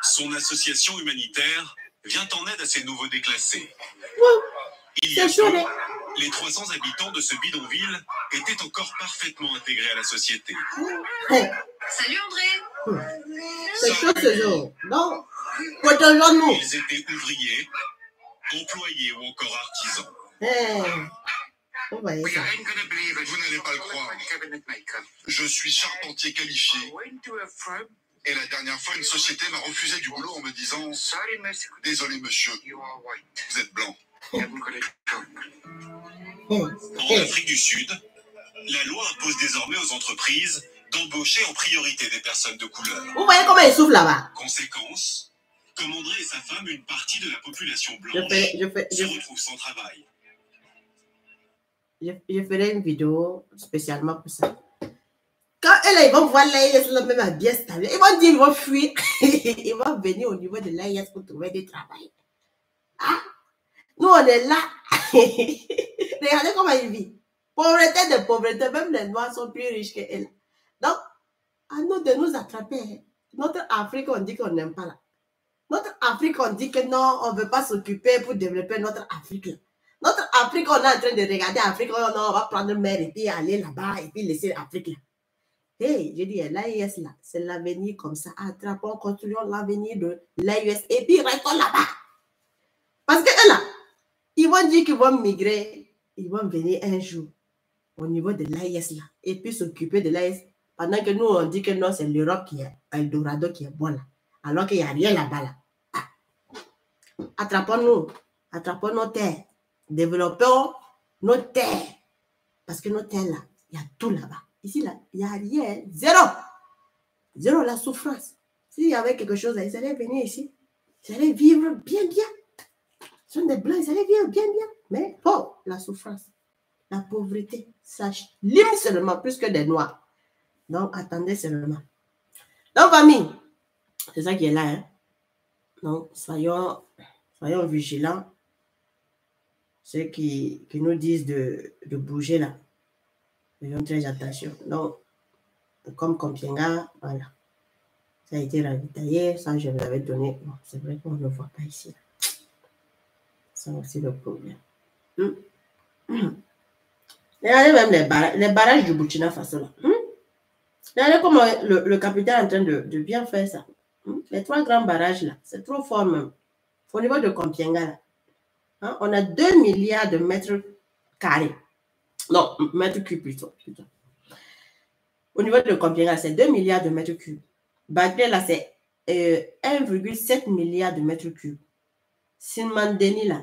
J: Son association humanitaire vient en aide à ces nouveaux déclassés. Il y a peu, les 300 habitants de ce bidonville étaient encore parfaitement intégrés à la société.
I: Salut André.
A: C'est chaud ce jour. Non. Protégeons-nous.
J: Ils étaient ouvriers, employés ou encore artisans.
A: Vous voyez ça.
F: Vous n'allez pas le croire. Je suis charpentier qualifié. Et la dernière fois, une société m'a refusé du boulot en me disant « Désolé monsieur, vous êtes blanc. »
J: En Afrique du Sud, la loi impose désormais aux entreprises d'embaucher en priorité des personnes de couleur.
A: Vous voyez comment il souffle là-bas?
J: Conséquence, comme André et sa femme, une partie de la population blanche se retrouve sans travail.
A: Je ferai une vidéo spécialement pour ça. Quand ils vont voir l'AIS même à bien stable, ils vont dire qu'ils vont fuir. Ils vont venir au niveau de l'AIS pour trouver du travail. Ah, nous on est là. Regardez comment ils vivent. Pauvreté de pauvreté, même les Noirs sont plus riches qu'elles. Donc, à nous de nous attraper. Notre Afrique, on dit qu'on n'aime pas là. Notre Afrique, on dit que non, on ne veut pas s'occuper pour développer notre Afrique là. Notre Afrique, on est en train de regarder l'Afrique, on va prendre mer et puis aller là-bas et puis laisser l'Afrique là. Hey, j'ai dit, l'AIS là, c'est l'avenir comme ça. Attrapons, construisons l'avenir de l'AIS et puis restons là-bas. Parce que là, ils vont dire qu'ils vont migrer, ils vont venir un jour au niveau de l'AIS là et puis s'occuper de l'AIS. Pendant que nous, on dit que non, c'est l'Europe qui est Eldorado qui est bon là. Alors qu'il n'y a rien là-bas là. Ah. Attrapons-nous, attrapons nos terres. Développons nos terres. Parce que nos terres là, il y a tout là-bas. Ici là, il n'y a rien. Zéro. Zéro la souffrance. S'il y avait quelque chose là, ils allaient venir ici. Ils allaient vivre bien, bien. Ce sont des blancs, ils allaient vivre bien, bien. Mais oh, la souffrance, la pauvreté, ça lime seulement plus que des noirs. Donc, attendez seulement. Donc, famille, c'est ça qui est là. Hein? Donc, soyons vigilants. Ceux qui nous disent de bouger là, faisons très attention. Donc, comme Compiègne, voilà. Ça a été ravitaillé, ça je vous l'avais donné. Bon, c'est vrai qu'on ne le voit pas ici. C'est aussi le problème. Regardez même les barrages du Burkina Faso là. Regardez comment le capitaine est en train de bien faire ça. Les 3 grands barrages là, c'est trop fort même. Au niveau de Compiègne là. Hein, on a 2 milliards de mètres carrés. Non, mètres cubes plutôt. Au niveau de Compiègne, c'est 2 milliards de mètres cubes. Bagré, là, c'est 1,7 milliard de mètres cubes. Simandeni, là.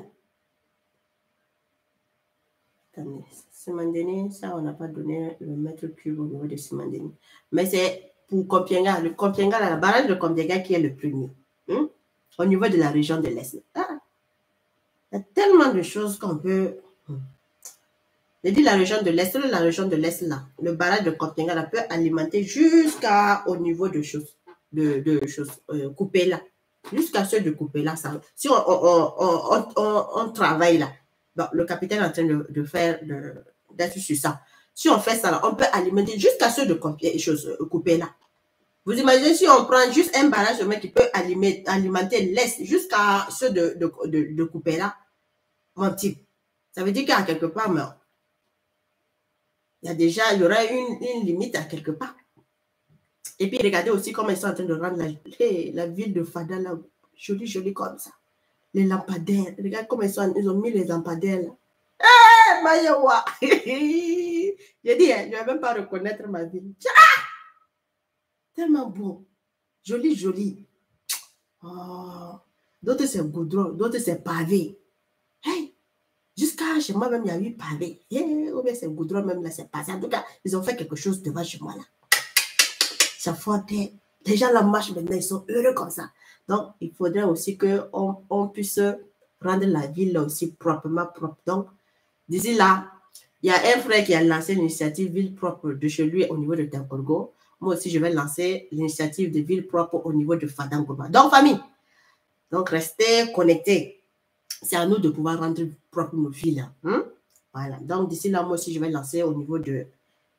A: Attendez, Simandeni, ça, on n'a pas donné le mètre cube au niveau de Simandeni. Mais c'est pour Compiègne, le Compiègne, là, le barrage de Compiègne qui est le premier. Au niveau de la région de l'Est. Il y a tellement de choses qu'on peut... Je dis la région de l'Est, là, le barrage de Compiègne là, peut alimenter jusqu'au niveau de choses, coupées là. Jusqu'à ceux de couper là. Ça, si on travaille là, bon, le capitaine est en train d'être sur ça. Si on fait ça là, on peut alimenter jusqu'à ceux de couper là. Vous imaginez si on prend juste un barrage qui peut alimenter l'Est jusqu'à ceux de couper là, mon type. Ça veut dire qu'à quelque part, mais il y aura une limite à quelque part. Et puis regardez aussi comment ils sont en train de rendre la ville de Fada là, jolie comme ça. Les lampadaires, regarde comment ils ont mis les lampadaires là. Hé, Mayowa! J'ai dit, je ne vais même pas reconnaître ma ville. Tellement beau. Joli. Oh. D'autres c'est goudron, d'autres c'est pavé. Hey. Jusqu'à chez moi même, il y a eu pavé. Hey. Ou bien c'est goudron même là, c'est passé. En tout cas, ils ont fait quelque chose devant chez moi là. Ça frottait. Les gens là marchent maintenant, ils sont heureux comme ça. Donc, il faudrait aussi qu'on puisse rendre la ville là aussi proprement propre. Donc, d'ici là, il y a un frère qui a lancé l'initiative Ville propre de chez lui au niveau de Tankorgo. moi aussi, je vais lancer l'initiative de ville propre au niveau de Fadangoma. Donc, famille, donc restez connectés. C'est à nous de pouvoir rendre propre nos villes. Hein? Voilà. Donc, d'ici là, moi aussi, je vais lancer au niveau de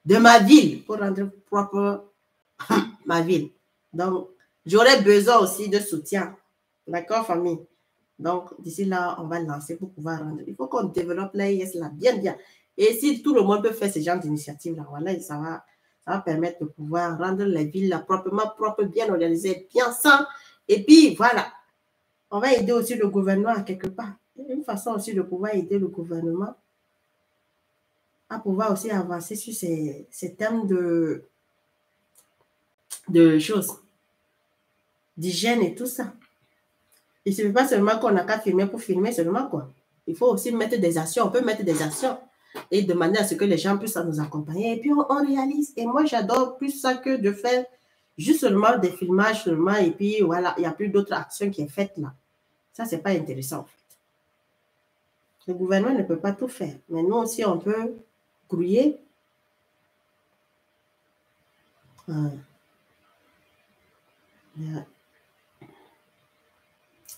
A: ma ville pour rendre propre ma ville. Donc, j'aurai besoin aussi de soutien. D'accord, famille? Donc, d'ici là, on va lancer pour pouvoir rendre. Il faut qu'on développe l'AIS là bien. Et si tout le monde peut faire ce genre d'initiative là, voilà, ça va permettre de pouvoir rendre les villes là proprement propres, bien organisées, bien saines. Et puis, voilà, on va aider aussi le gouvernement à quelque part. Une façon aussi de pouvoir aider le gouvernement à pouvoir aussi avancer sur ces thèmes de choses, d'hygiène et tout ça. Il ne suffit pas seulement qu'on n'a qu'à filmer pour filmer seulement, quoi. Il faut aussi mettre des actions. On peut mettre des actions et demander à ce que les gens puissent nous accompagner. Et puis, on réalise. Et moi, j'adore plus ça que de faire juste seulement des filmages seulement. Et puis, voilà, il n'y a plus d'autres actions qui sont faites là. Ça, ce n'est pas intéressant, en fait. Le gouvernement ne peut pas tout faire. Mais nous aussi, on peut grouiller.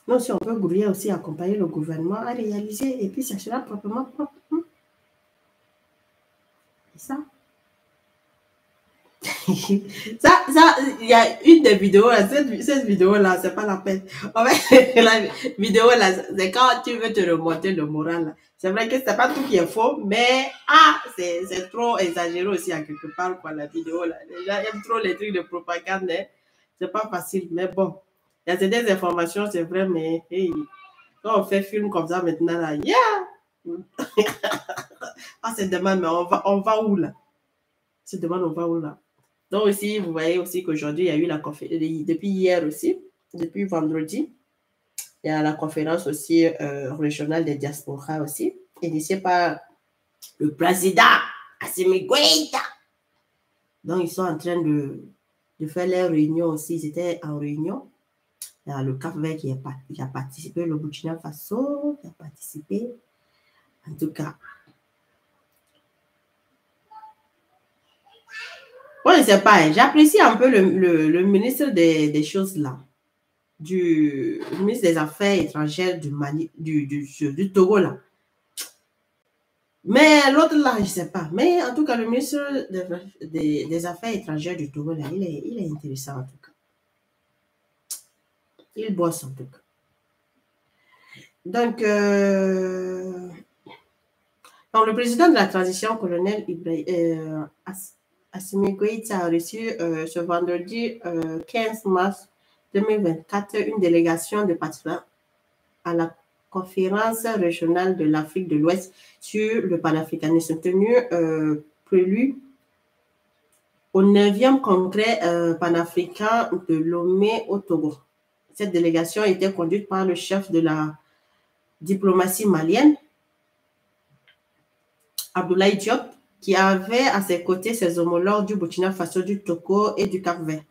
A: Nous aussi, on peut grouiller aussi, accompagner le gouvernement à réaliser et puis ça sera proprement propre. C'est ça. Il y a une des vidéos, là, cette vidéo-là, c'est pas la peine. En fait, la vidéo, là, c'est quand tu veux te remonter le moral. Là. C'est vrai que c'est pas tout qui est faux, mais c'est trop exagéré aussi à quelque part, quoi, la vidéo, là. Les gens aiment trop les trucs de propagande, hein. C'est pas facile, mais bon. Il y a des informations, c'est vrai, mais hey, quand on fait film comme ça maintenant, là, c'est demain, mais on va où, là? C'est demain, on va où, là? Donc aussi, vous voyez aussi qu'aujourd'hui, il y a eu la conférence, depuis hier aussi, depuis vendredi, il y a la conférence aussi régionale des diasporas aussi, initiée par le président Assimi Goïta. Donc, ils sont en train de faire leur réunion aussi. Ils étaient en réunion. Il y a le Cap-Vert qui a participé, le Burkina Faso qui a participé. En tout cas, moi, je ne sais pas, j'apprécie un peu le ministre des choses là, le ministre des Affaires étrangères du Mali, du Togo là. Mais l'autre là, je ne sais pas. Mais en tout cas, le ministre des Affaires étrangères du Togo là, il est intéressant en tout cas. Il bosse en tout cas. Donc, le président de la transition, colonel Assimi Goïta, a reçu ce vendredi 15 mars 2024 une délégation de participants à la conférence régionale de l'Afrique de l'Ouest sur le panafricanisme tenue prélude au 9e congrès panafricain de Lomé au Togo. Cette délégation était conduite par le chef de la diplomatie malienne, Abdoulaye Diop, qui avait à ses côtés ses homologues du Burkina Faso, du Togo et du Cap-Vert.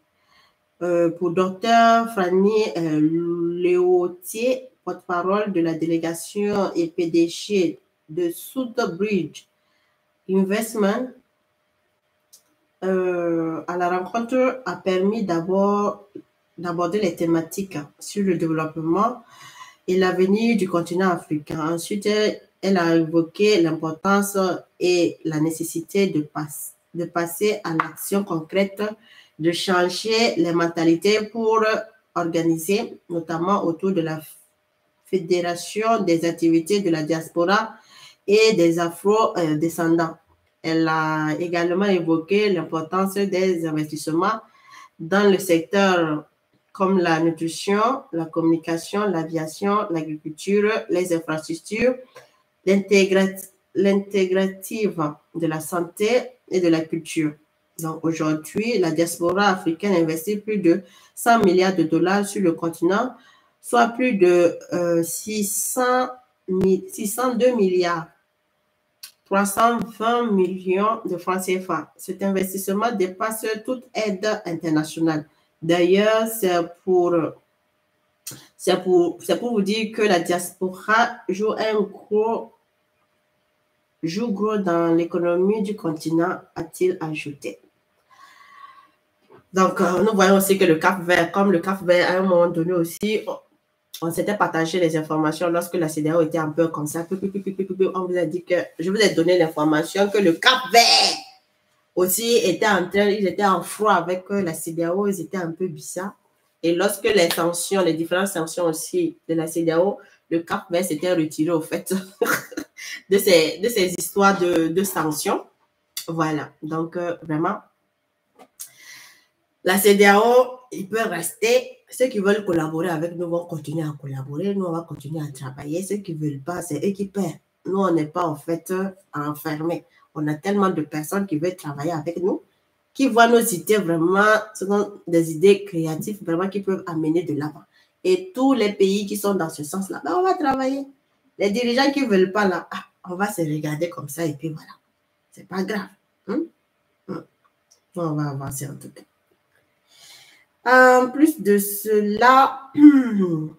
A: Pour Dr Fanny Léautier, porte-parole de la délégation et PDG de Southbridge Investment, à la rencontre a permis d'aborder les thématiques sur le développement et l'avenir du continent africain. Ensuite, elle a évoqué l'importance et la nécessité de passer à l'action concrète, de changer les mentalités pour organiser, notamment autour de la Fédération des activités de la diaspora et des afro-descendants. Elle a également évoqué l'importance des investissements dans le secteur comme la nutrition, la communication, l'aviation, l'agriculture, les infrastructures, l'intégrative de la santé et de la culture. Donc aujourd'hui, la diaspora africaine investit plus de 100 milliards de dollars sur le continent, soit plus de 602 milliards 320 millions de francs CFA. Cet investissement dépasse toute aide internationale. D'ailleurs, c'est pour vous dire que la diaspora joue gros dans l'économie du continent, a-t-il ajouté. Donc, nous voyons aussi que le Cap-Vert, comme le Cap-Vert, à un moment donné aussi, on s'était partagé les informations lorsque la CEDEAO était un peu comme ça. On vous a dit que, je vous ai donné l'information que le Cap-Vert aussi était en train, ils étaient en froid avec la CEDEAO, ils étaient un peu bizarres. Et lorsque les sanctions, les différentes sanctions aussi de la CEDEAO, le Cap-Vert s'était retiré au fait de ces histoires de sanctions. Voilà, donc vraiment, la CEDEAO, il peut rester. Ceux qui veulent collaborer avec nous vont continuer à collaborer. Nous, on va continuer à travailler. Ceux qui ne veulent pas, c'est eux qui perdent. Nous, on n'est pas en fait enfermés. On a tellement de personnes qui veulent travailler avec nous, qui voient nos idées vraiment, ce sont des idées créatives vraiment qui peuvent amener de l'avant. Et tous les pays qui sont dans ce sens-là, ben, on va travailler. Les dirigeants qui ne veulent pas là, on va se regarder comme ça et puis voilà. C'est pas grave. On va avancer en tout cas. En plus de cela, il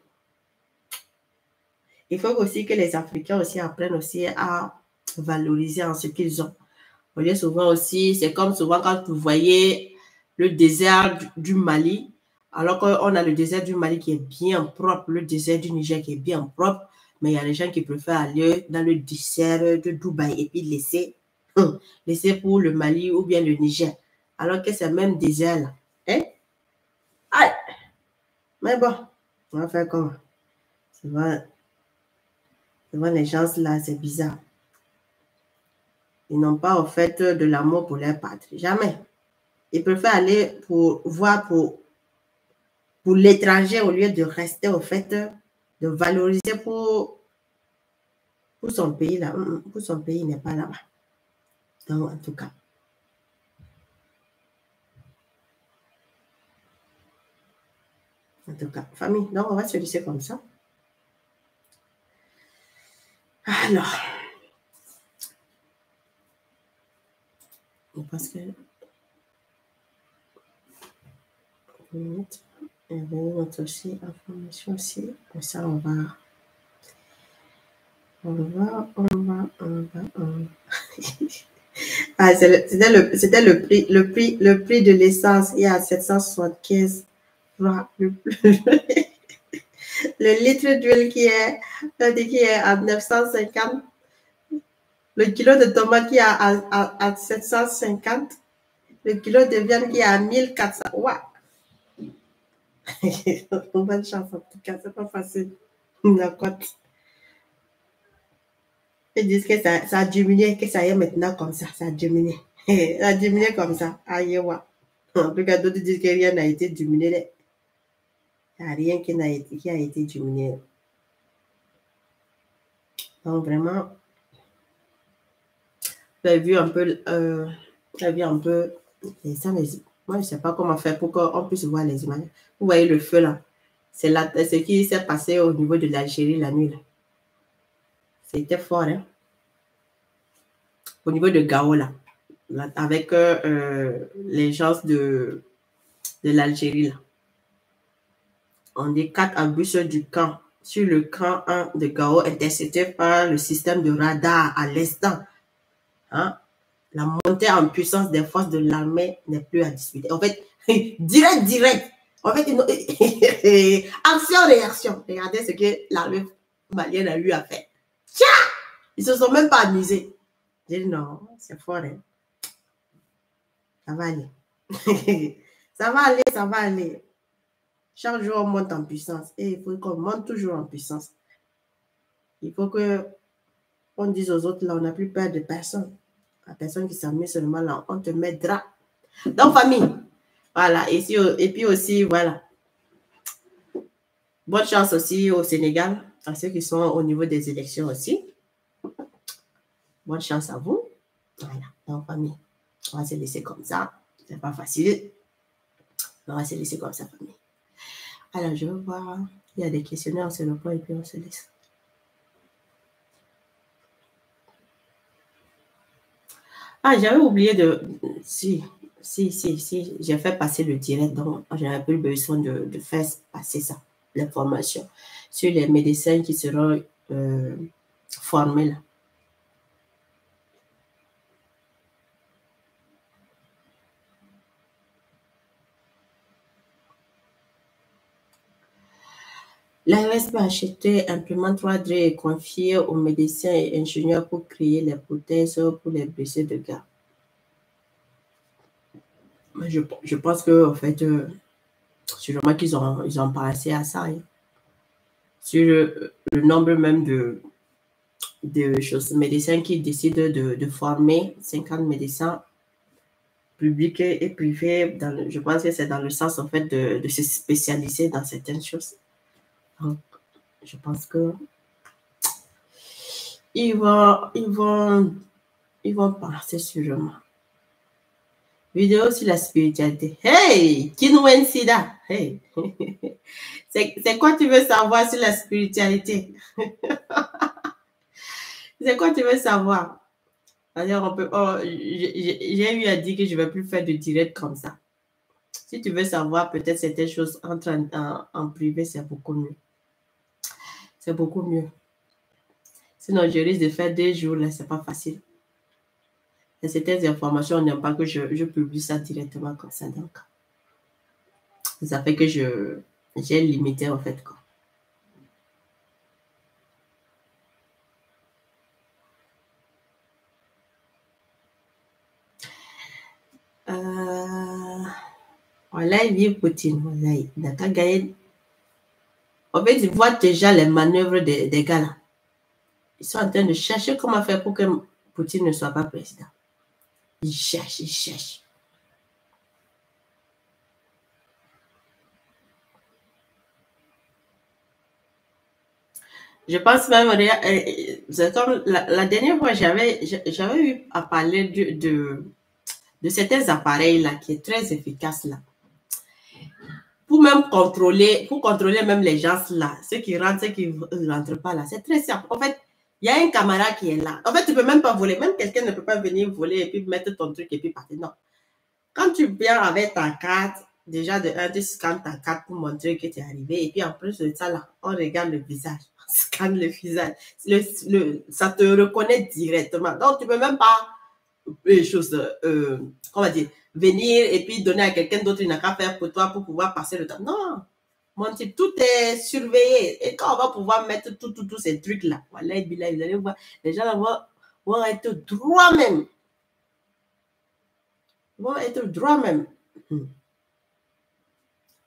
A: faut aussi que les Africains aussi apprennent aussi à valoriser en ce qu'ils ont. On dit souvent aussi, c'est comme souvent quand vous voyez le désert du Mali, alors qu'on a le désert du Mali qui est bien propre, le désert du Niger qui est bien propre, mais il y a des gens qui préfèrent aller dans le désert de Dubaï et puis laisser pour le Mali ou bien le Niger, alors que c'est le même désert là. Hein? Aïe! Mais bon, on va faire comment? C'est vrai, les gens là, c'est bizarre. Ils n'ont pas, en fait, de l'amour pour leur patrie. Jamais. Ils préfèrent aller pour voir pour l'étranger au lieu de rester, au fait, de valoriser pour son pays là. Pour son pays, il n'est pas là-bas. Donc, en tout cas. En tout cas, famille. Donc, on va se laisser comme ça. Alors. Parce que et notre aussi information aussi. Comme ça, on va. Ah, c'était le prix de l'essence. Il y a 775 francs. Le litre d'huile qui est à 950. Le kilo de tomate qui est à 750. Le kilo de viande qui est à 1400. Ouais. Bonne chance en tout cas, c'est pas facile. La cote. Ils disent que ça a diminué, que ça y est maintenant comme ça, ça a diminué. Ça a diminué comme ça. Aïe, ouais. En tout cas, d'autres disent que rien n'a été diminué. Il n'y a rien qui a été diminué. Donc vraiment, vous avez vu un peu, ça, moi je ne sais pas comment faire pour qu'on puisse voir les images. Vous voyez le feu là, c'est ce qui s'est passé au niveau de l'Algérie la nuit là. C'était fort, hein. Au niveau de Gao là, avec les gens de l'Algérie là. On dit 4 abus du camp sur le camp 1 de Gao intercepté par le système de radar à l'instant. Hein? La montée en puissance des forces de l'armée n'est plus à discuter. En fait, direct. En fait, action-réaction. Regardez ce que l'armée malienne a eu à faire. Tiens! Ils ne se sont même pas amusés. J'ai dit non, c'est fort. Hein? Ça va aller. ça va aller. Chaque jour, on monte en puissance. Et il faut qu'on monte toujours en puissance. Il faut qu'on dise aux autres, là, on n'a plus peur de personne. La personne qui s'amuse seulement là, on te mettra. Donc, famille, voilà. Et puis aussi, voilà. Bonne chance aussi au Sénégal, à ceux qui sont au niveau des élections aussi. Bonne chance à vous. Voilà. Donc, famille, on va se laisser comme ça. C'est pas facile. On va se laisser comme ça, famille. Alors, je vais voir. Il y a des questionnaires, on se le prend et puis on se laisse. Ah, j'avais oublié de... Si, j'ai fait passer le direct, donc j'avais plus besoin de faire passer ça, l'information, sur les médecins qui seront formés là. L'ARS peut acheter imprimante 3D et confier aux médecins et ingénieurs pour créer les prothèses pour les blessés de guerre. Je pense que, en fait, sûrement qu'ils ont pensé à ça. Hein. Sur le nombre même de médecins qui décident de former 50 médecins publics et privés. Je pense que c'est dans le sens, en fait, de se spécialiser dans certaines choses. Donc, je pense que ils vont passer sûrement. Vidéo sur la spiritualité. Hey! Kinwen Sida! Hey! C'est quoi tu veux savoir sur la spiritualité? C'est quoi tu veux savoir? D'ailleurs, j'ai eu à dire que je ne vais plus faire de direct comme ça. Si tu veux savoir peut-être certaines choses en privé, c'est beaucoup mieux. C'est beaucoup mieux. Sinon, je risque de faire 2 jours, là, c'est pas facile. Et certaines informations, on n'aime pas que je publie ça directement comme ça. Donc, ça fait que j'ai limité, en fait, quoi. Voilà, il vit Poutine. Voilà, il n'a qu'à gagner. En fait, ils voient déjà les manœuvres des gars là. Ils sont en train de chercher comment faire pour que Poutine ne soit pas président. Ils cherchent. Je pense même, c'est comme la dernière fois, j'avais eu à parler de certains appareils là qui est très efficace là. Pour contrôler même les gens là, ceux qui rentrent, ceux qui ne rentrent pas là, c'est très simple. En fait, il y a un camarade qui est là. En fait, tu ne peux même pas voler. Même quelqu'un ne peut pas venir voler et puis mettre ton truc et puis partir. Non. Quand tu viens avec ta carte, déjà tu scannes ta carte pour montrer que tu es arrivé. Et puis en plus de ça, là, on regarde le visage. On scanne le visage. Ça te reconnaît directement. Donc, tu ne peux même pas venir et puis donner à quelqu'un d'autre une affaire pour toi pour pouvoir passer le temps. Non. Mon type, tout est surveillé. Et quand on va pouvoir mettre tous ces trucs-là, voilà, vous allez voir, les gens vont être droits même.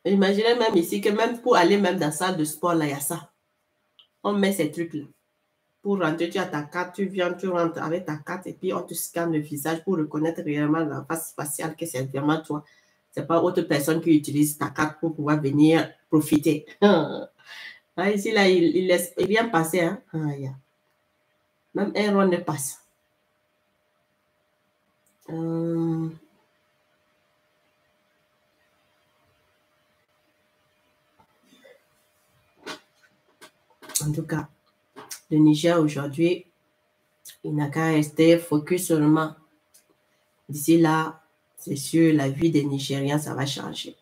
A: Imaginez même ici que même pour aller même dans la salle de sport, là, il y a ça. On met ces trucs-là. Pour rentrer, tu as ta carte, tu viens, tu rentres avec ta carte et puis on te scanne le visage pour reconnaître réellement la face faciale que c'est vraiment toi. C'est pas autre personne qui utilise ta carte pour pouvoir venir profiter. Là, ici, là, il laisse rien passer. Hein? Yeah. Même un rond ne passe. En tout cas, le Niger aujourd'hui, il n'a qu'à rester focus seulement. D'ici là, c'est sûr, la vie des Nigériens, ça va changer.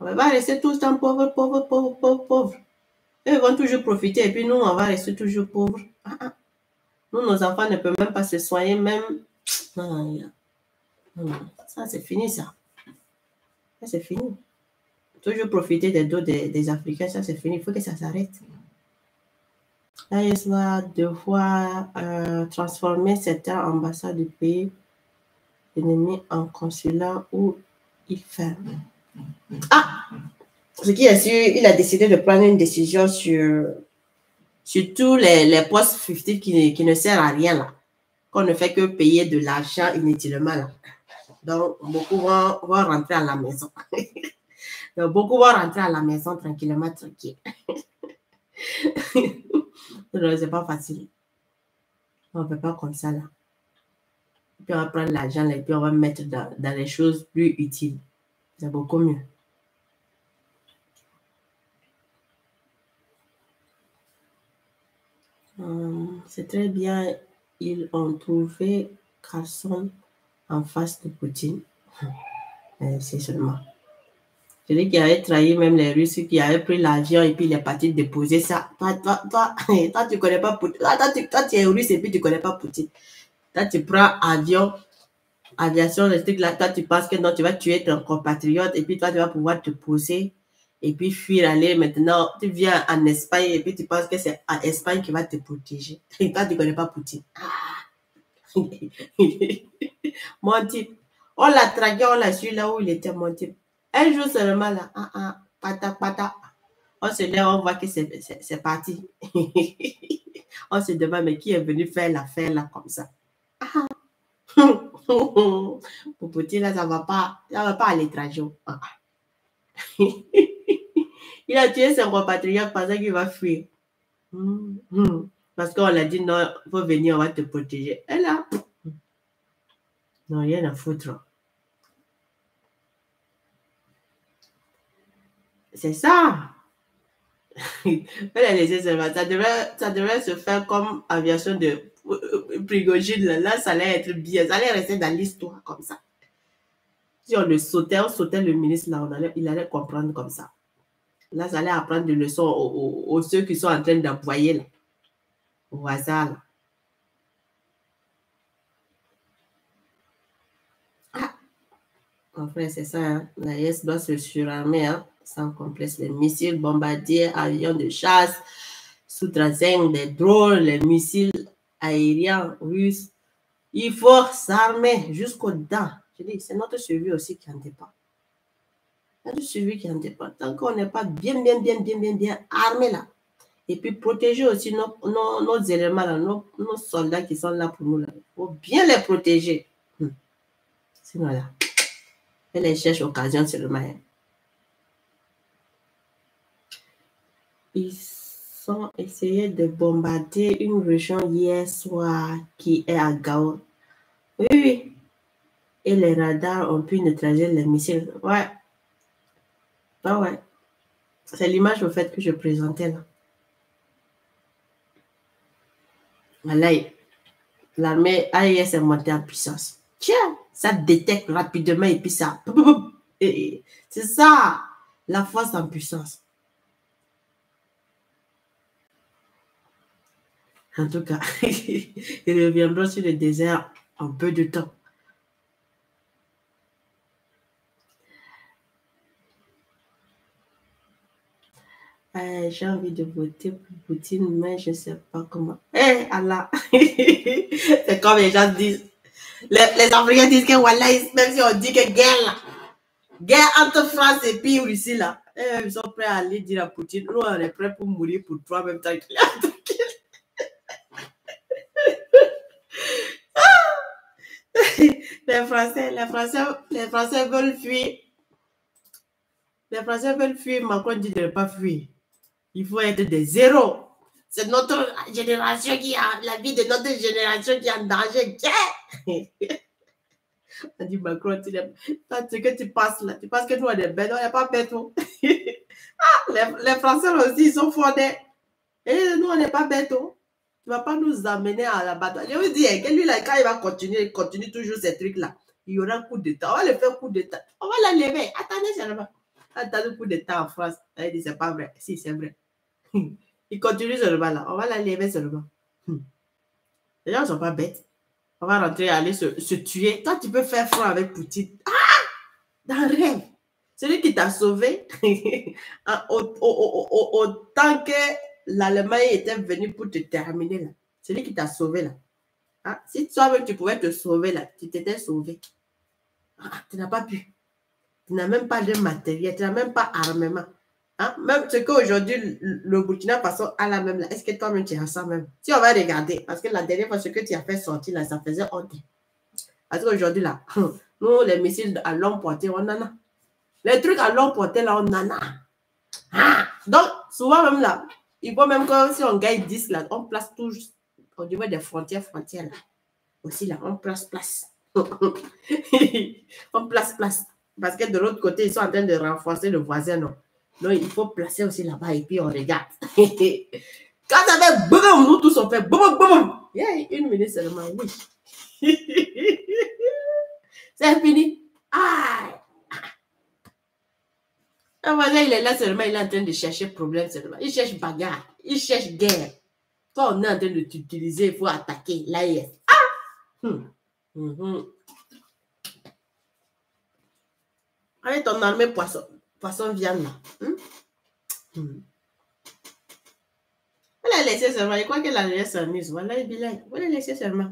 A: On va rester tous en pauvres. Ils vont toujours profiter et puis nous, on va rester toujours pauvres. Nous, nos enfants ne peuvent même pas se soigner, même. Non, ça, c'est fini, ça. Ça, c'est fini. Toujours profiter des dos des Africains, ça, c'est fini. Il faut que ça s'arrête. Là, il va devoir transformer certaines ambassades du pays ennemis en consulat où il ferme. Ce qui est sûr, il a décidé de prendre une décision sur tous les postes fictifs qui ne servent à rien là. Qu'on ne fait que payer de l'argent inutilement là. Donc, beaucoup vont rentrer à la maison. Donc, beaucoup vont rentrer à la maison tranquillement, tranquille. Non, c'est pas facile. On ne fait pas comme ça là. Puis on va prendre l'argent et puis on va mettre dans les choses plus utiles. C'est beaucoup mieux. C'est très bien. Ils ont trouvé Carson en face de Poutine. C'est seulement. Celui qui avait trahi même les Russes, qui avait pris l'avion et puis il est parti déposer ça. Toi, tu connais pas Poutine. Toi, tu es russe et puis tu connais pas Poutine. Toi, tu prends aviation, le truc là, toi, tu penses que non, tu vas tuer ton compatriote et puis toi, tu vas pouvoir te poser Et puis fuir, aller maintenant, tu viens en Espagne et puis tu penses que c'est en Espagne qui va te protéger. Et toi, tu ne connais pas Poutine. Ah. Mon type, on l'a traqué, on l'a su là où il était, mon type. Un jour seulement là, pata. On se lève, on voit que c'est parti. On se demande, mais qui est venu faire l'affaire là comme ça? Ah. Pour Poutine, là, ça va pas à l'étranger. Ah. Il a tué son compatriote pensant qu'il va fuir. Parce qu'on l'a dit, non, il faut venir, on va te protéger. Et là, non, rien à foutre. C'est ça. Ça devrait se faire comme aviation de Prigogine. Là, ça allait être bien. Ça allait rester dans l'histoire comme ça. Si on sautait le ministre là, il allait comprendre comme ça. Là, ça allait apprendre des leçons aux ceux qui sont en train d'envoyer là, au hasard là. Enfin, c'est ça, hein. La IS doit se surarmer, hein, sans complexe. Les missiles, bombardiers, avions de chasse, sous-traitants, des drones, les missiles aériens russes. Il faut s'armer jusqu'aux dents. Je dis, c'est notre survie aussi qui en dépend. Notre survie qui en dépend. Tant qu'on n'est pas bien armé là. Et puis protéger aussi nos éléments là, nos soldats qui sont là pour nous là. Il faut bien les protéger. Sinon là. Elle les cherche occasion seulement. Ils ont essayé de bombarder une région hier soir qui est à Gao. Oui. Et les radars ont pu neutraliser les missiles. Ouais. Ah ouais. C'est l'image au fait que je présentais là. Voilà. L'armée AIS est montée en puissance. Tiens, ça détecte rapidement et puis ça. C'est ça, la force en puissance. En tout cas, ils reviendront sur le désert en peu de temps. J'ai envie de voter pour Poutine, mais je ne sais pas comment. Allah! C'est comme les gens disent. Les Africains disent que voilà, même si on dit que guerre entre France et puis Russie là, ils sont prêts à aller dire à Poutine, nous on est prêts pour mourir pour toi même temps qu'il les Français veulent fuir. Les Français veulent fuir, Macron dit de ne pas fuir. Il faut être des zéros. C'est notre génération la vie de notre génération qui est en danger. On dit Macron, ce que tu passes là, tu penses que nous on est bêtes, on n'est pas bêtes. Les Français aussi, ils sont fondés. Et nous on n'est pas bêtes. Tu ne vas pas nous amener à la bataille. Je vous dis, que lui là, quand il va continuer toujours ces trucs là, il y aura un coup d'état. On va le faire coup d'état. On va l'enlever. Attendez seulement. Attendez un coup d'état en France. Il dit, c'est pas vrai. Si, c'est vrai. Il continue seulement là. On va l'enlever seulement. Les gens ne sont pas bêtes. On va rentrer, aller se tuer. Toi, tu peux faire front avec Poutine. Dans le rêve. Celui qui t'a sauvé, autant que l'Allemagne était venue pour te terminer là. Celui qui t'a sauvé là. Si toi-même tu pouvais te sauver là, tu t'étais sauvé. Tu n'as pas pu. Tu n'as même pas de matériel, tu n'as même pas armement. Même ce qu'aujourd'hui, le Burkina Faso a la même là, est-ce que toi-même tu as ça même? Si on va regarder, parce que la dernière fois, ce que tu as fait sortir là, ça faisait honte. Parce qu'aujourd'hui là, nous, les missiles à longue portée, on en a. Les trucs à longue portée là, on en a. Donc, souvent même là, il faut même que si on gagne 10 là, on place tout au niveau des frontières là. Aussi là, on place. On place. Parce que de l'autre côté, ils sont en train de renforcer le voisin, non? Donc, il faut placer aussi là-bas et puis on regarde. Quand ça fait boum, nous tous on fait boum. Une minute seulement, oui. C'est fini. Le voisin, il est là seulement, il est en train de chercher problème seulement. Il cherche bagarre, il cherche guerre. Toi, on est en train de t'utiliser pour attaquer l'AIS. Avec ton armée poisson. poisson viande là. On l'a laissé seulement. Je crois que la jeunesse s'amuse. Voilà, il est on l'a laissé seulement.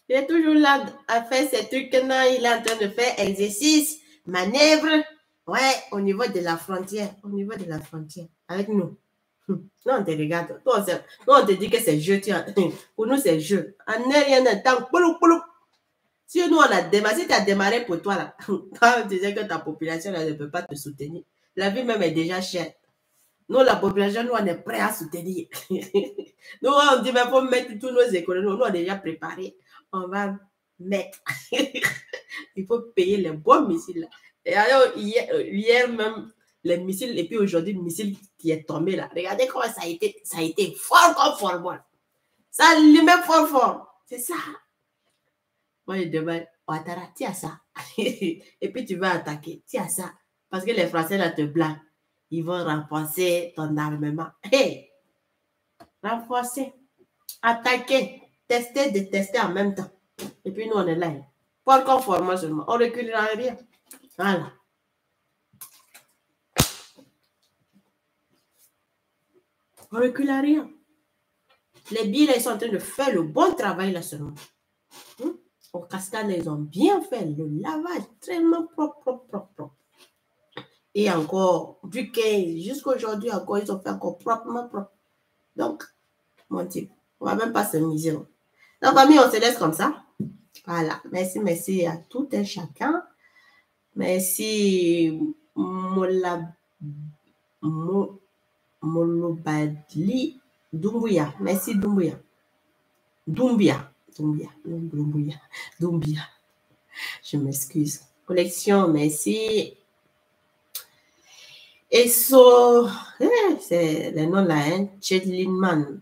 A: Il est toujours là à faire ses trucs. Non, il est en train de faire exercice, manœuvre. Ouais, au niveau de la frontière. Au niveau de la frontière. Avec nous. Non, on te regarde. Nous, on te dit que c'est jeu. Pour nous, c'est jeu. En rien de temps. Si nous, on a démarré, si tu as démarré pour toi, là, on disait que ta population là, ne peut pas te soutenir. La vie même est déjà chère. Nous, la population, nous, on est prêts à soutenir. Nous, on dit, mais il faut mettre tous nos économies. Nous, on est déjà préparés. On va mettre. Il faut payer les bons missiles. Là. Et alors, hier même, les missiles, et puis aujourd'hui, le missile qui est tombé là. Regardez comment ça a été fort comme fort. Ça allumé fort. C'est ça. Moi, je demande, Ouattara, tiens ça. Et puis tu vas attaquer. Tiens ça. Parce que les Français là te blaguent. Ils vont renforcer ton armement. Hey! Renforcer. Attaquer. Tester, détester en même temps. Et puis nous, on est là. Pas conformément seulement. On ne reculera rien. Voilà. On ne recule à rien. Les billes, ils sont en train de faire le bon travail là seulement. Au cascade, ils ont bien fait le lavage, tellement propre. Et encore, du 15 jusqu'à aujourd'hui, encore, ils ont fait encore proprement propre. Donc, mon type, on ne va même pas s'amuser. Donc, famille, on se laisse comme ça. Voilà. Merci à tout un chacun. Merci, Molobadli Doumbouya. Merci, Doumbouya. Doumbia. Je m'excuse. Collection, merci. Et c'est le nom là, hein? Chedlinman.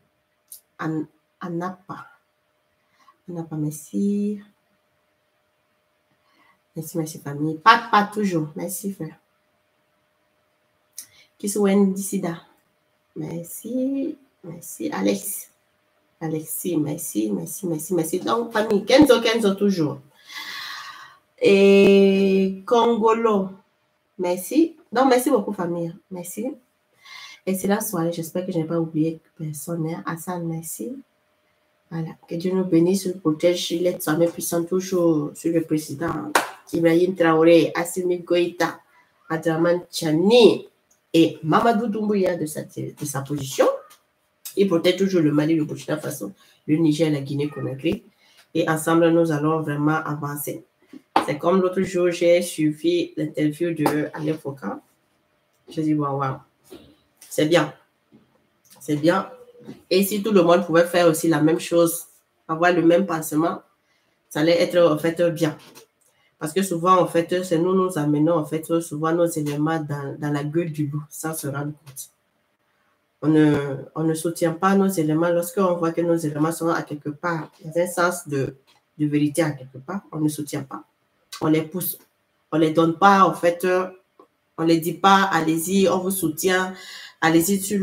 A: Anapa, merci. Merci, famille. Pas toujours. Merci, frère. Kiswen Dissida. Merci, Alex. Alexis, merci. Donc, famille, Kenzo, toujours. Et Congolo, merci. Donc, merci beaucoup, famille. Merci. Excellente soirée. J'espère que je n'ai pas oublié personne. Hein. Hassan, merci. Voilà. Que Dieu nous bénisse, nous protège. Il est sa main puissante toujours sur le président Ibrahim Traoré, Assimi Goïta, Adraman Tchani et Mamadou Doumbouya de sa position. Il protège toujours le Mali, le Burkina Faso, le Niger, la Guinée-Conakry. Et ensemble, nous allons vraiment avancer. C'est comme l'autre jour, j'ai suivi l'interview de Alain Foucault. Je dis, waouh, c'est bien. C'est bien. Et si tout le monde pouvait faire aussi la même chose, avoir le même pensement, ça allait être en fait bien. Parce que souvent, en fait, c'est nous amenons en fait souvent nos éléments dans la gueule du loup, sans se rendre compte. On ne soutient pas nos éléments lorsqu'on voit que nos éléments sont à quelque part, dans un sens de vérité à quelque part, on ne soutient pas. On les pousse. On ne les donne pas, en fait, on ne les dit pas, allez-y, on vous soutient, allez-y sur